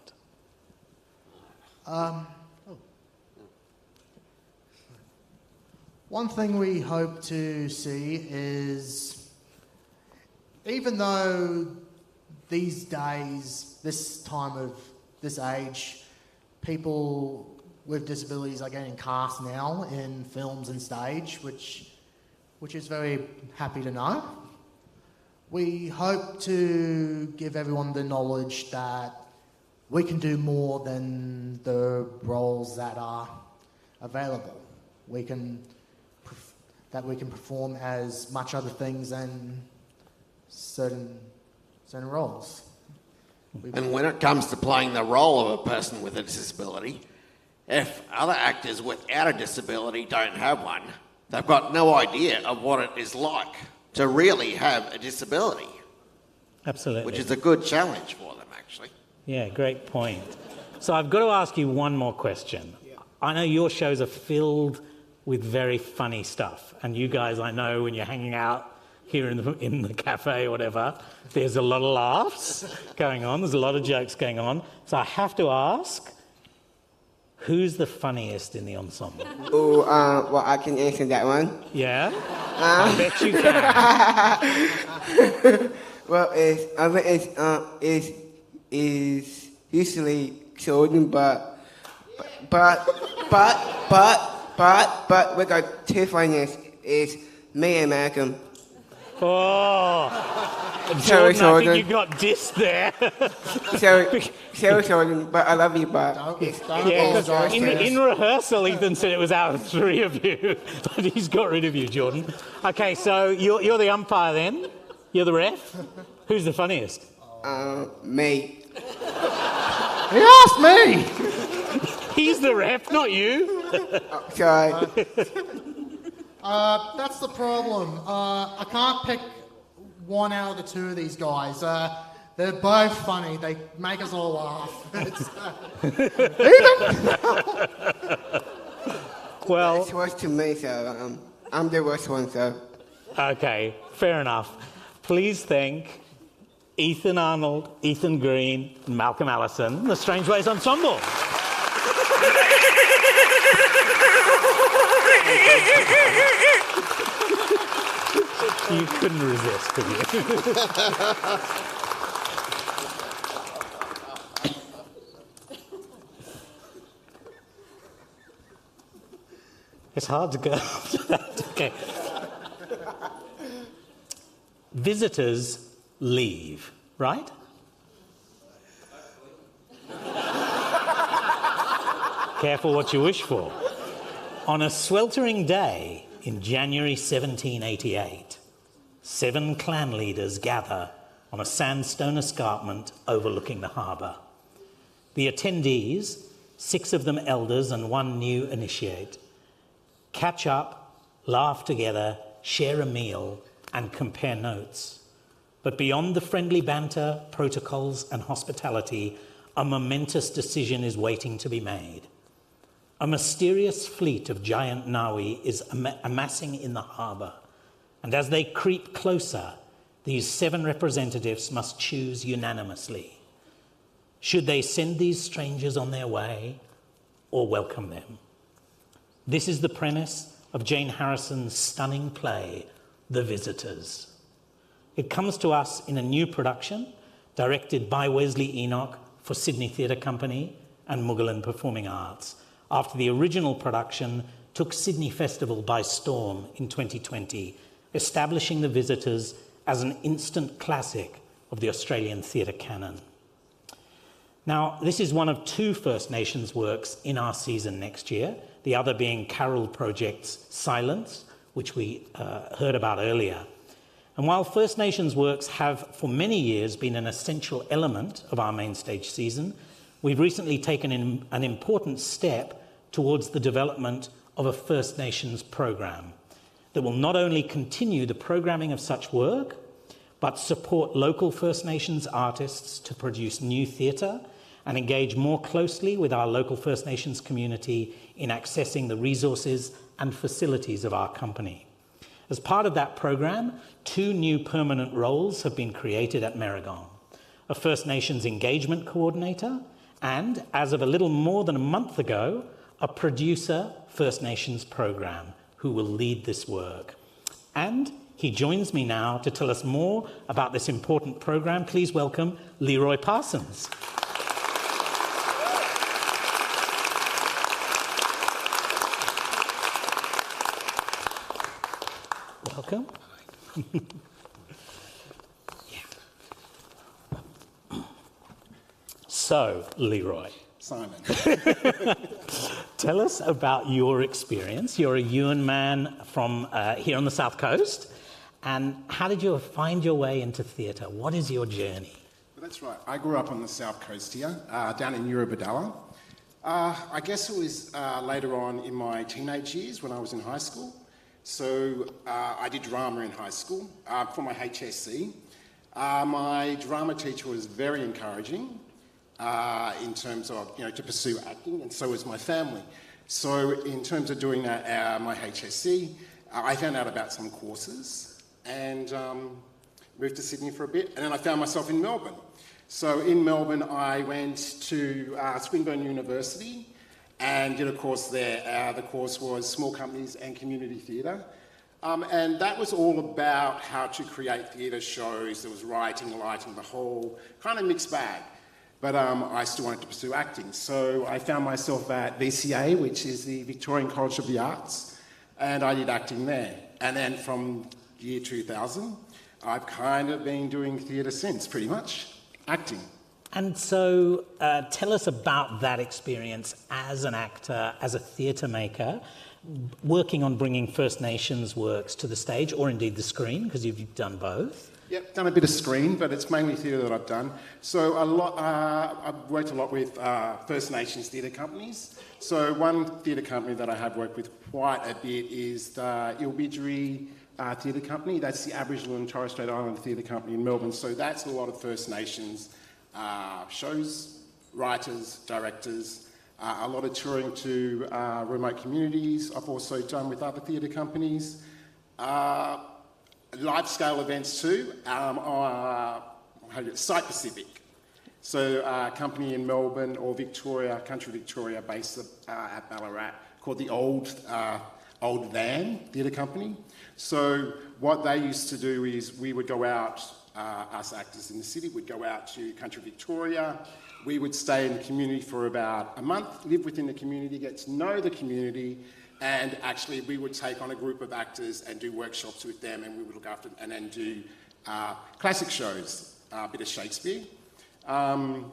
One thing we hope to see is, even though these days, this time of this age, people with disabilities are getting cast now in films and stage, which is very happy to know. We hope to give everyone the knowledge that we can do more than the roles that are available. We can perform as much other things than certain roles. And when it comes to playing the role of a person with a disability, if other actors without a disability don't have one, they've got no idea of what it is like to really have a disability. Absolutely. Which is a good challenge for them, actually. Yeah, great point. So I've got to ask you one more question. I know your shows are filled with very funny stuff, and you guys, I know when you're hanging out here in the cafe or whatever, there's a lot of laughs going on, there's a lot of jokes going on. So I have to ask, who's the funniest in the ensemble? Oh, well, I can answer that one. Yeah? I bet you can. Well, it's usually children, but we got two funniest is me and Malcolm. Oh, Sorry, Jordan, I think you got dissed there. Sorry, Jordan, but I love you, but in rehearsal, Ethan said it was out of three of you, but he's got rid of you, Jordan. Okay, so you're the umpire then? You're the ref? Who's the funniest? Me. He asked me! He's the ref, not you. Sorry. That's the problem. I can't pick one out of the two of these guys. They're both funny. They make us all laugh. Well, it's worse to me, so I'm the worst one, so. Okay, fair enough. Please thank Ethan Arnold, Ethan Green, and Malcolm Allison, the Strange Ways Ensemble. You couldn't resist, could you? It's hard to go after that. Okay. Visitors leave, right? Careful what you wish for. On a sweltering day in January 1788, 7 clan leaders gather on a sandstone escarpment overlooking the harbour. The attendees, 6 of them elders and 1 new initiate, catch up, laugh together, share a meal, and compare notes. But beyond the friendly banter, protocols, and hospitality, a momentous decision is waiting to be made. A mysterious fleet of giant Nawi is amassing in the harbour, and as they creep closer, these 7 representatives must choose unanimously. Should they send these strangers on their way or welcome them? This is the premise of Jane Harrison's stunning play, The Visitors. It comes to us in a new production directed by Wesley Enoch for Sydney Theatre Company and Mugalan Performing Arts, after the original production took Sydney Festival by storm in 2020, establishing The Visitors as an instant classic of the Australian theatre canon. Now, this is one of 2 First Nations works in our season next year, the other being Carol Project's Silence, which we heard about earlier. And while First Nations works have for many years been an essential element of our main stage season, we've recently taken an important step towards the development of a First Nations program that will not only continue the programming of such work, but support local First Nations artists to produce new theatre and engage more closely with our local First Nations community in accessing the resources and facilities of our company. As part of that program, 2 new permanent roles have been created at Merrigong: a First Nations engagement coordinator and, as of a little more than a month ago, a producer First Nations program who will lead this work. And he joins me now to tell us more about this important program. Please welcome Leroy Parsons. Welcome. So, Leroy. Simon. Tell us about your experience. You're a Yuin man from here on the South Coast. And how did you find your way into theatre? What is your journey? Well, that's right. I grew up on the South Coast here, down in Eurobodalla. I guess it was later on in my teenage years when I was in high school. So I did drama in high school for my HSC. My drama teacher was very encouraging in terms of, to pursue acting, and so was my family. So in terms of doing that, my HSC, I found out about some courses and moved to Sydney for a bit, and then I found myself in Melbourne. So in Melbourne, I went to Swinburne University and did a course there. The course was Small Companies and Community Theatre. And that was all about how to create theatre shows. There was writing, lighting, the whole kind of mixed bag. But I still wanted to pursue acting. So I found myself at VCA, which is the Victorian College of the Arts, and I did acting there. And then from year 2000, I've kind of been doing theatre since, pretty much, acting. And so tell us about that experience as an actor, as a theatre maker, working on bringing First Nations works to the stage, or indeed the screen, because you've done both. Yep, done a bit of screen, but it's mainly theatre that I've done. So I've worked a lot with First Nations theatre companies. So one theatre company that I have worked with quite a bit is the Ilbidjeri Theatre Company. That's the Aboriginal and Torres Strait Islander Theatre Company in Melbourne. So that's a lot of First Nations shows, writers, directors, a lot of touring to remote communities. I've also done with other theatre companies. Large-scale events too, site-specific. So a company in Melbourne or Victoria, country Victoria, based at Ballarat, called the Old Van Theatre Company. So what they used to do is we would go out, us actors in the city would go out to country Victoria. We would stay in the community for about a month, live within the community, get to know the community, and actually we would take on a group of actors and do workshops with them, and we would look after them and then do classic shows, a bit of Shakespeare. On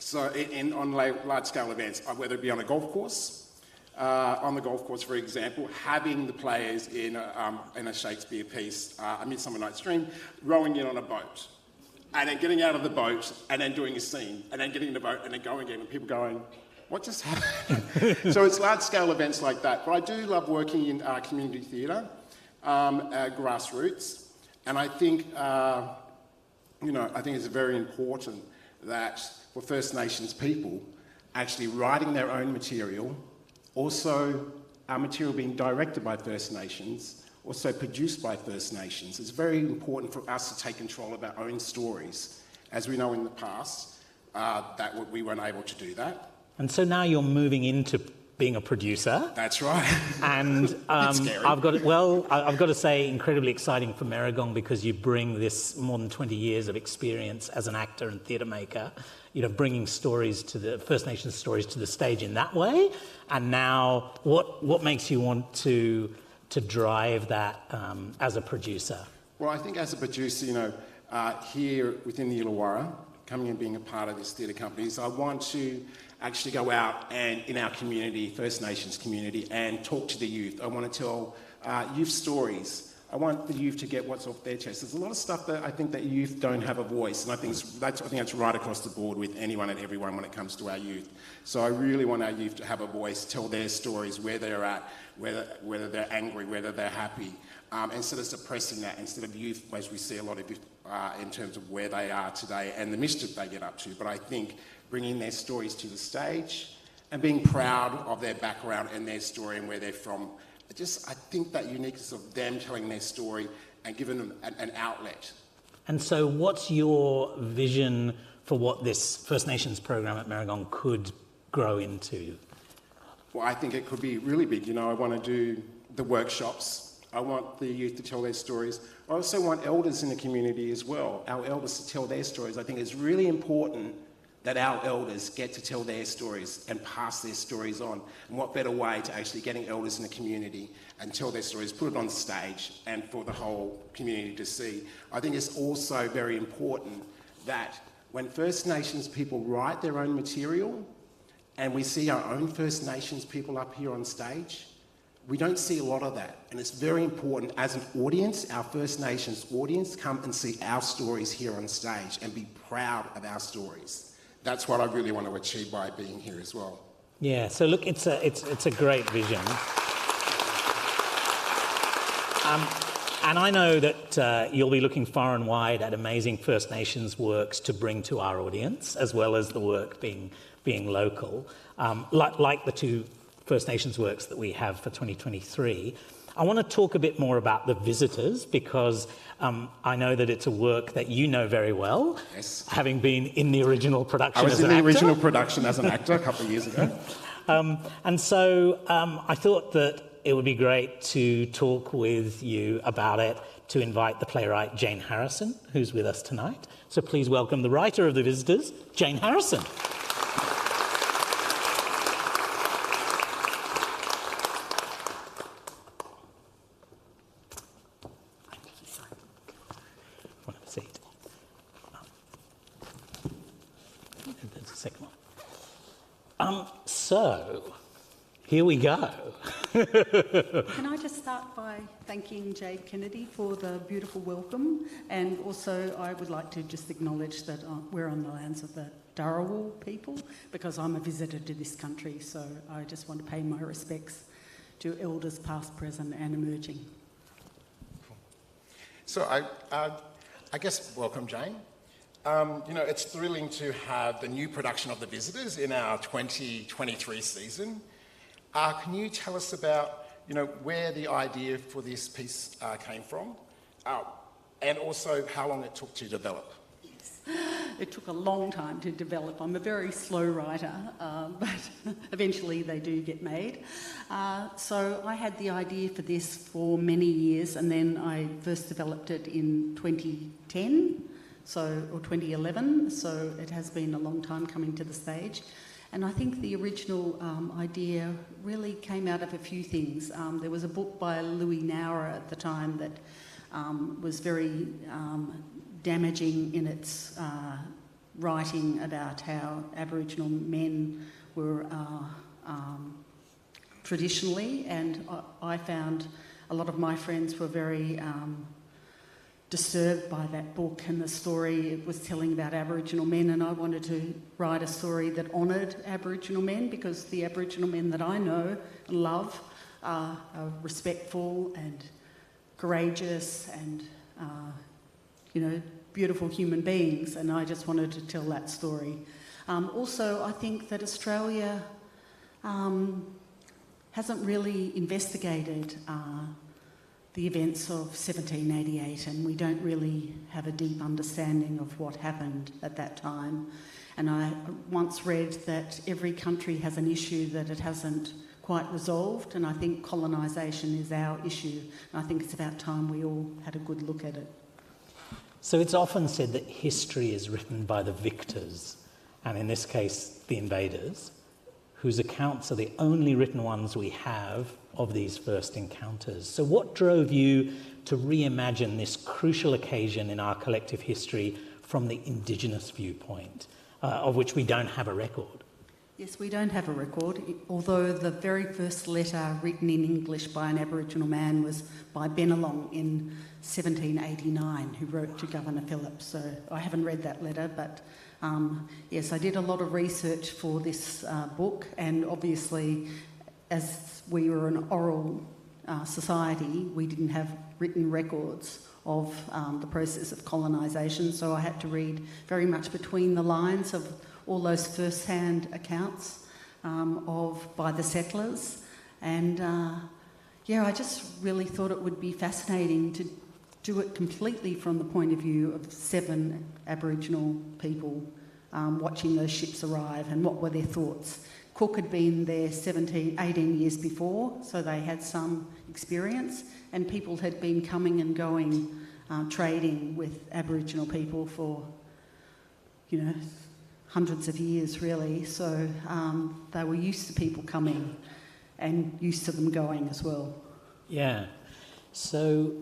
large-scale events, whether it be on a golf course, on the golf course, for example, having the players in a Shakespeare piece, A Midsummer Night's Dream, rowing in on a boat, and then getting out of the boat, and then doing a scene, and then getting in the boat, and then going again, and people going, what just happened? So it's large-scale events like that. But I do love working in community theatre, grassroots, and I think, I think it's very important that for First Nations people, actually writing their own material, also our material being directed by First Nations, also produced by First Nations. It's very important for us to take control of our own stories. As we know in the past, that we weren't able to do that. And so now you're moving into being a producer. That's right. And scary. I've got to say, incredibly exciting for Merrigong, because you bring this more than 20 years of experience as an actor and theatre maker, bringing stories to the First Nations stories to the stage in that way. And now, what makes you want to drive that as a producer? Well, I think as a producer, here within the Illawarra, coming and being a part of this theatre company, is I want to actually go out and in our community, First Nations community, and talk to the youth. I want to tell youth stories. I want the youth to get what's off their chest. There's a lot of stuff that I think that youth don't have a voice, and I think that's right across the board with anyone and everyone when it comes to our youth. So I really want our youth to have a voice, tell their stories, where they're at, whether they're angry, whether they're happy, instead of suppressing that, instead of youth, as we see a lot of youth in terms of where they are today and the mischief they get up to. But I think bringing their stories to the stage and being proud of their background and their story and where they're from. I think that uniqueness of them telling their story and giving them an outlet. And so what's your vision for what this First Nations program at Merrigong could grow into? Well, I think it could be really big. I want to do the workshops. I want the youth to tell their stories. I also want elders in the community as well, our elders to tell their stories. I think it's really important that our elders get to tell their stories and pass their stories on. And what better way to actually getting elders in the community and tell their stories, put it on stage and for the whole community to see. I think it's also very important that when First Nations people write their own material and we see our own First Nations people up here on stage, we don't see a lot of that. And it's very important as an audience, our First Nations audience, come and see our stories here on stage and be proud of our stories. That's what I really want to achieve by being here as well. Yeah, so look, it's a great vision. And I know that you'll be looking far and wide at amazing First Nations works to bring to our audience, as well as the work being local, like the two First Nations works that we have for 2023. I want to talk a bit more about The Visitors, because I know that it's a work that you know very well, yes, having been in the original production as an actor. I was in the original production as an actor a couple of years ago. And so I thought that it would be great to talk with you about it, to invite the playwright Jane Harrison, who's with us tonight. So please welcome the writer of The Visitors, Jane Harrison. There's a second one. So, here we go. Can I just start by thanking Jade Kennedy for the beautiful welcome, and also I would like to just acknowledge that we're on the lands of the Dharawal people, because I'm a visitor to this country, so I just want to pay my respects to elders past, present and emerging. So I guess welcome, Jane. It's thrilling to have the new production of The Visitors in our 2023 season. Can you tell us about, where the idea for this piece came from, and also how long it took to develop? It took a long time to develop. I'm a very slow writer, but eventually they do get made. So I had the idea for this for many years, and then I first developed it in 2010, or 2011, so it has been a long time coming to the stage. And I think the original idea really came out of a few things. There was a book by Louis Nauer at the time that was very damaging in its writing about how Aboriginal men were traditionally, and I found a lot of my friends were very disturbed by that book and the story it was telling about Aboriginal men, and I wanted to write a story that honoured Aboriginal men, because the Aboriginal men that I know and love are respectful and courageous and beautiful human beings, and I just wanted to tell that story. Also, I think that Australia hasn't really investigated the events of 1788, and we don't really have a deep understanding of what happened at that time. And I once read that every country has an issue that it hasn't quite resolved, and I think colonisation is our issue, and I think it's about time we all had a good look at it. So it's often said that history is written by the victors, and in this case, the invaders, whose accounts are the only written ones we have of these first encounters. So what drove you to reimagine this crucial occasion in our collective history from the Indigenous viewpoint, of which we don't have a record? Yes, we don't have a record, although the very first letter written in English by an Aboriginal man was by Bennelong in 1789, who wrote to Governor Phillips. So I haven't read that letter, but yes, I did a lot of research for this book, and obviously, as we were an oral society, we didn't have written records of the process of colonisation, so I had to read very much between the lines of all those first-hand accounts by the settlers. And I just really thought it would be fascinating to do it completely from the point of view of 7 Aboriginal people watching those ships arrive, and what were their thoughts. Cook had been there 18 years before, so they had some experience, and people had been coming and going, trading with Aboriginal people for, hundreds of years, really. So they were used to people coming and used to them going as well. Yeah. So...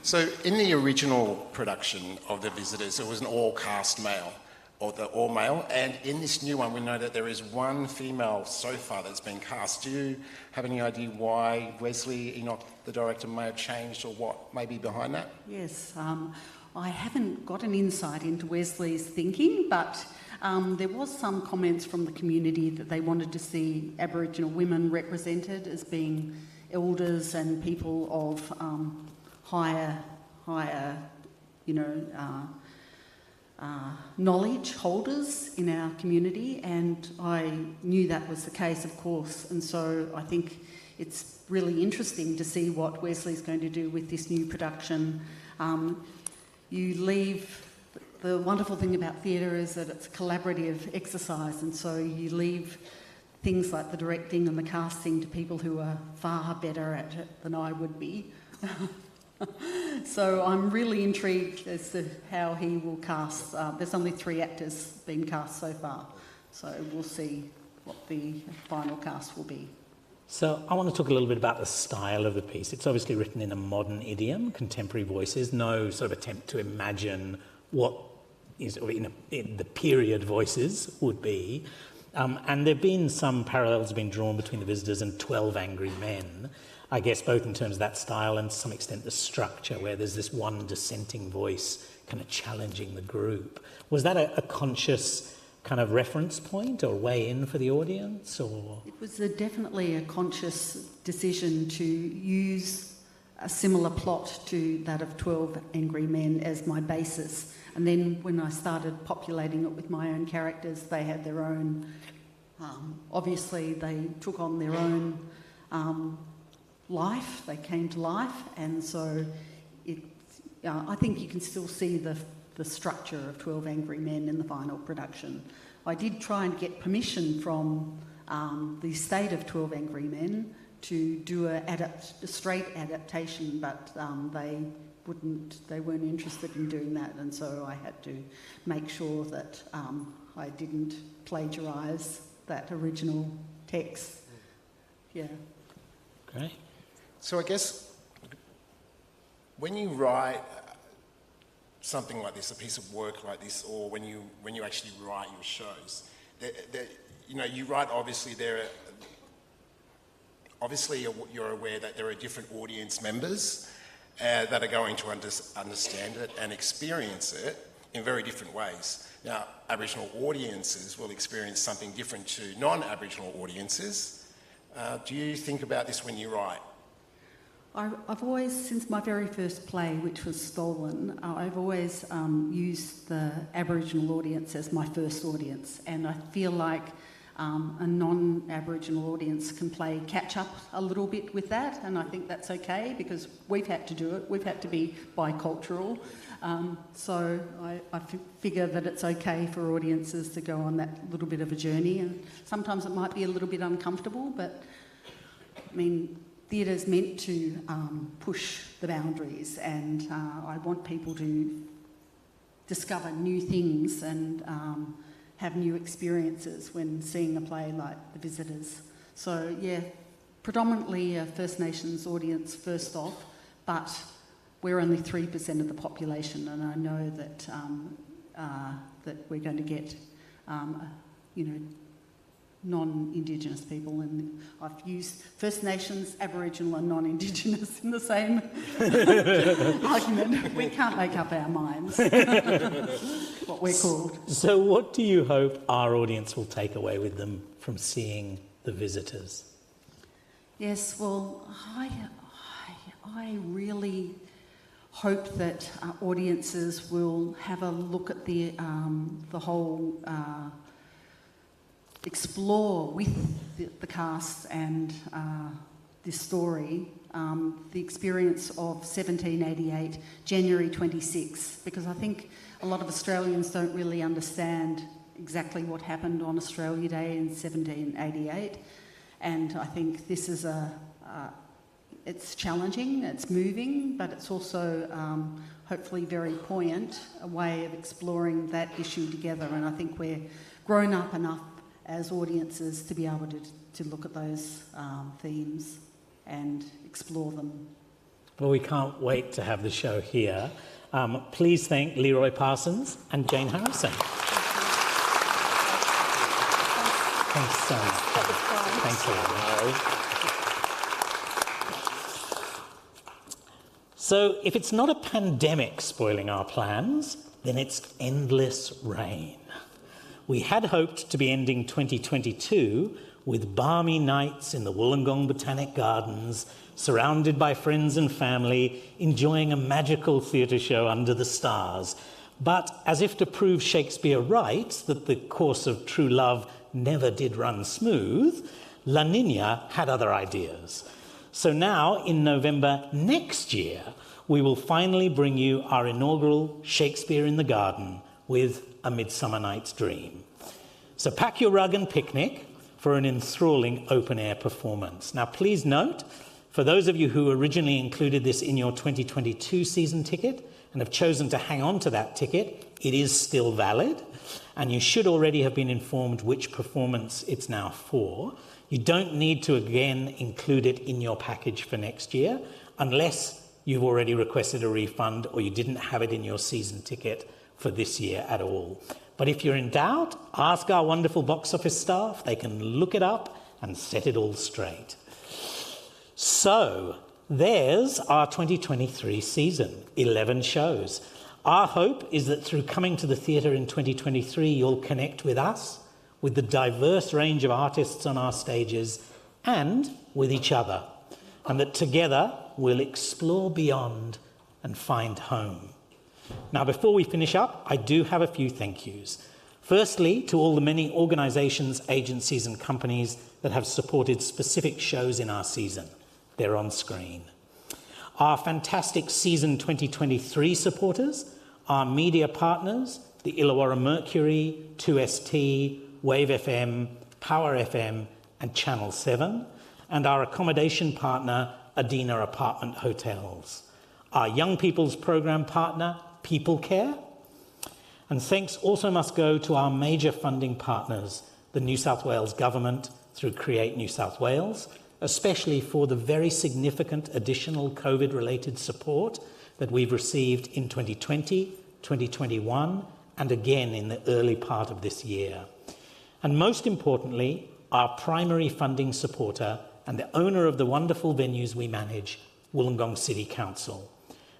So in the original production of The Visitors, it was an all-cast male, or the all-male, and in this new one we know that there is one female so far that's been cast. Do you have any idea why Wesley Enoch, the director, may have changed, or what may be behind that? Yes, I haven't got an insight into Wesley's thinking, but there was some comments from the community that they wanted to see Aboriginal women represented as being elders and people of higher, knowledge holders in our community, and I knew that was the case, of course, and so I think it's really interesting to see what Wesley's going to do with this new production. The wonderful thing about theatre is that it's a collaborative exercise, and so you leave things like the directing and the casting to people who are far better at it than I would be. So I'm really intrigued as to how he will cast. There's only 3 actors being cast so far, so we'll see what the final cast will be. So I want to talk a little bit about the style of the piece. It's obviously written in a modern idiom, contemporary voices, no sort of attempt to imagine what is in the period voices would be. And there have been some parallels being drawn between The Visitors and 12 Angry Men, I guess both in terms of that style and to some extent the structure, where there's this one dissenting voice kind of challenging the group. Was that a conscious kind of reference point or way in for the audience? Or It was definitely a conscious decision to use a similar plot to that of 12 Angry Men as my basis. And then when I started populating it with my own characters, they had their own... obviously, they took on their own life. They came to life. And so I think you can still see the structure of 12 Angry Men in the final production. I did try and get permission from the estate of 12 Angry Men to do a straight adaptation, but they weren't interested in doing that, and so I had to make sure that I didn't plagiarise that original text. Yeah. Great. So I guess when you write something like this, a piece of work like this, or when you actually write your shows, you write obviously you're aware that there are different audience members that are going to understand it and experience it in very different ways. Now, Aboriginal audiences will experience something different to non-Aboriginal audiences. Do you think about this when you write? I've always, since my very first play, which was Stolen, I've always used the Aboriginal audience as my first audience, and I feel like a non-Aboriginal audience can play catch-up a little bit with that, and I think that's okay because we've had to do it. We've had to be bicultural. So I figure that it's okay for audiences to go on that little bit of a journey, and sometimes it might be a little bit uncomfortable, but I mean, theatre's meant to push the boundaries, and I want people to discover new things and have new experiences when seeing a play like The Visitors. So yeah, predominantly a First Nations audience first off, but we're only 3% of the population, and I know that that we're going to get, non-Indigenous people, and I've used First Nations, Aboriginal and non-Indigenous in the same argument. We can't make up our minds what we're called. So what do you hope our audience will take away with them from seeing The Visitors? Yes, well, I really hope that audiences will have a look at the whole... explore with the cast and this story the experience of 1788, January 26, because I think a lot of Australians don't really understand exactly what happened on Australia Day in 1788, and I think this is it's challenging, it's moving, but it's also hopefully very poignant, a way of exploring that issue together, and I think we're grown up enough as audiences to be able to look at those themes and explore them. Well, we can't wait to have the show here. Please thank Leroy Parsons and Jane Harrison. Thanks so much. Thanks a lot. So if it's not a pandemic spoiling our plans, then it's endless rain. We had hoped to be ending 2022 with balmy nights in the Wollongong Botanic Gardens, surrounded by friends and family, enjoying a magical theatre show under the stars. But as if to prove Shakespeare right, that the course of true love never did run smooth, La Niña had other ideas. So now, in November next year, we will finally bring you our inaugural Shakespeare in the Garden with A Midsummer Night's Dream. So pack your rug and picnic for an enthralling open-air performance. Now, please note, for those of you who originally included this in your 2022 season ticket and have chosen to hang on to that ticket, it is still valid, and you should already have been informed which performance it's now for. You don't need to again include it in your package for next year unless you've already requested a refund or you didn't have it in your season ticket for this year at all. But if you're in doubt, ask our wonderful box office staff. They can look it up and set it all straight. So there's our 2023 season, 11 shows. Our hope is that through coming to the theatre in 2023, you'll connect with us, with the diverse range of artists on our stages, and with each other, and that together we'll explore beyond and find home. Now, before we finish up, I do have a few thank yous. Firstly, to all the many organisations, agencies and companies that have supported specific shows in our season. They're on screen. Our fantastic season 2023 supporters, our media partners, the Illawarra Mercury, 2ST, Wave FM, Power FM and Channel 7, and our accommodation partner, Adina Apartment Hotels. Our young people's program partner, People Care. And thanks also must go to our major funding partners, the New South Wales Government through Create New South Wales, especially for the very significant additional COVID-related support that we've received in 2020, 2021, and again in the early part of this year. And most importantly, our primary funding supporter and the owner of the wonderful venues we manage, Wollongong City Council.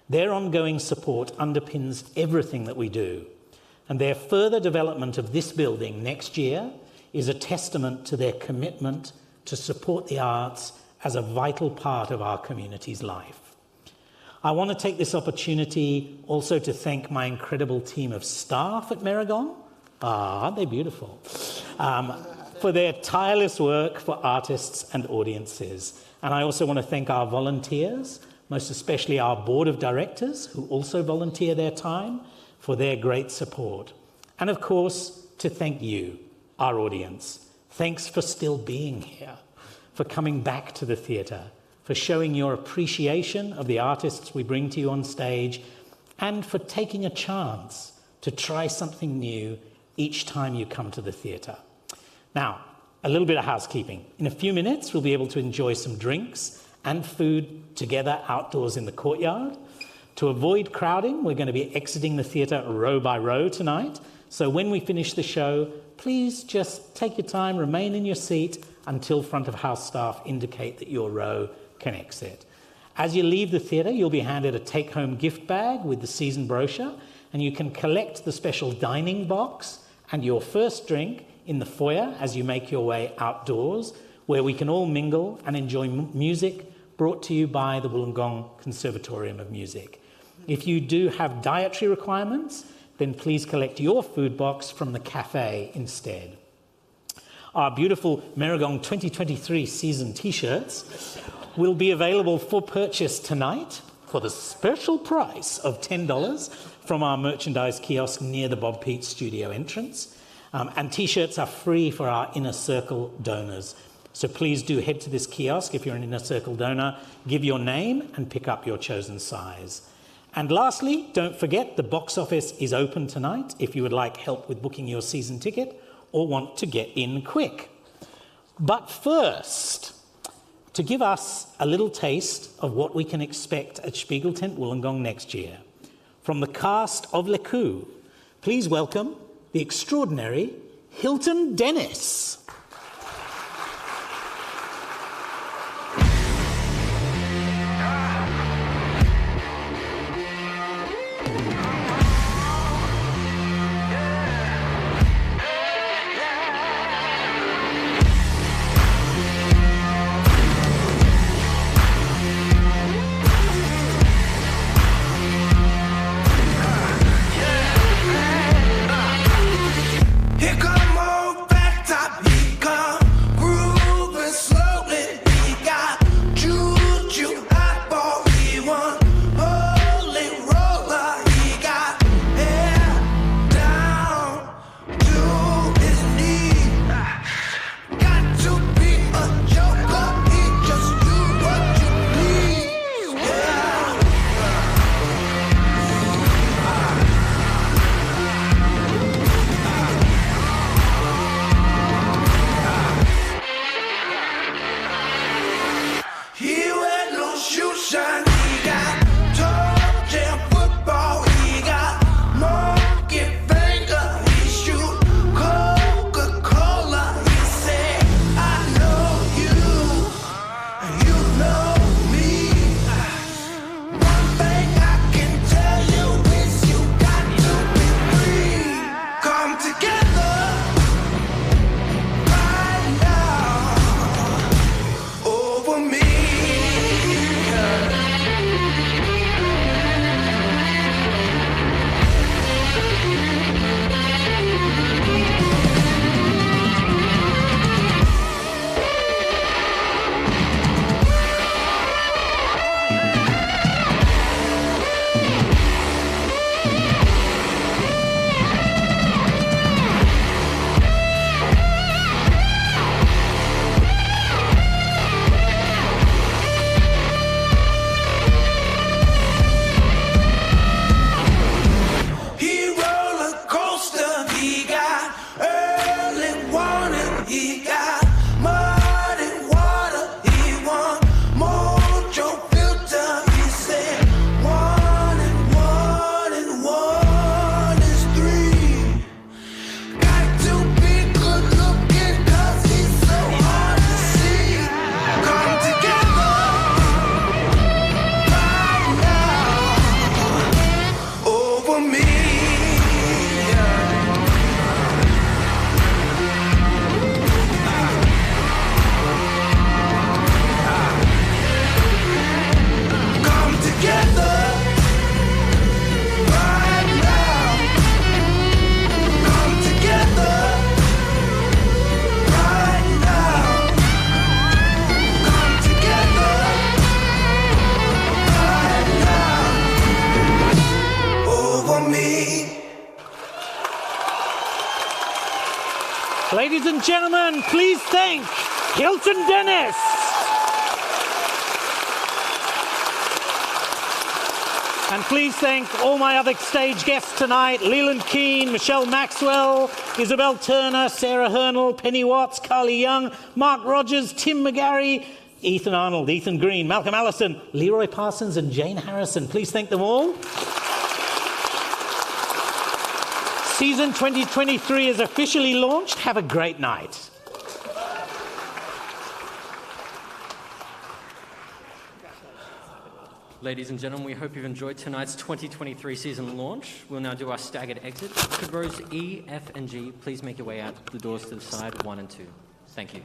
Their ongoing support underpins everything that we do, and their further development of this building next year is a testament to their commitment to support the arts as a vital part of our community's life. I want to take this opportunity also to thank my incredible team of staff at Merrigong. Aren't they beautiful? For their tireless work for artists and audiences. And I also want to thank our volunteers, most especially our board of directors, who also volunteer their time, for their great support. And of course, to thank you, our audience. Thanks for still being here, for coming back to the theatre, for showing your appreciation of the artists we bring to you on stage, and for taking a chance to try something new each time you come to the theatre. Now, a little bit of housekeeping. In a few minutes, we'll be able to enjoy some drinks and food together outdoors in the courtyard. To avoid crowding, we're going to be exiting the theatre row by row tonight. So when we finish the show, please just take your time, remain in your seat until front of house staff indicate that your row can exit. As you leave the theatre, you'll be handed a take-home gift bag with the season brochure, and you can collect the special dining box and your first drink in the foyer as you make your way outdoors, where we can all mingle and enjoy music brought to you by the Wollongong Conservatorium of Music. If you do have dietary requirements, then please collect your food box from the cafe instead. Our beautiful Merrigong 2023 season t-shirts will be available for purchase tonight for the special price of $10 from our merchandise kiosk near the Bob Pete studio entrance. And t-shirts are free for our Inner Circle donors. So please do head to this kiosk if you're an Inner Circle donor, give your name and pick up your chosen size. And lastly, don't forget the box office is open tonight if you would like help with booking your season ticket or want to get in quick. But first, to give us a little taste of what we can expect at Spiegel Tent Wollongong next year, from the cast of Le Coup, please welcome the extraordinary Hilton Dennis. He got mud and water. He want mojo filter. He said 1 and 1 and 1 is 3. Got to be good looking 'cause he's so hard to see. Come together right now over me. Ladies and gentlemen, please thank Hilton Dennis. And please thank all my other stage guests tonight, Leland Keane, Michelle Maxwell, Isabel Turner, Sarah Hernell, Penny Watts, Carly Young, Mark Rogers, Tim McGarry, Ethan Arnold, Ethan Green, Malcolm Allison, Leroy Parsons and Jane Harrison. Please thank them all. Season 2023 is officially launched. Have a great night. Ladies and gentlemen, we hope you've enjoyed tonight's 2023 season launch. We'll now do our staggered exit. Could rows E, F and G please make your way out the doors to the side 1 and 2. Thank you.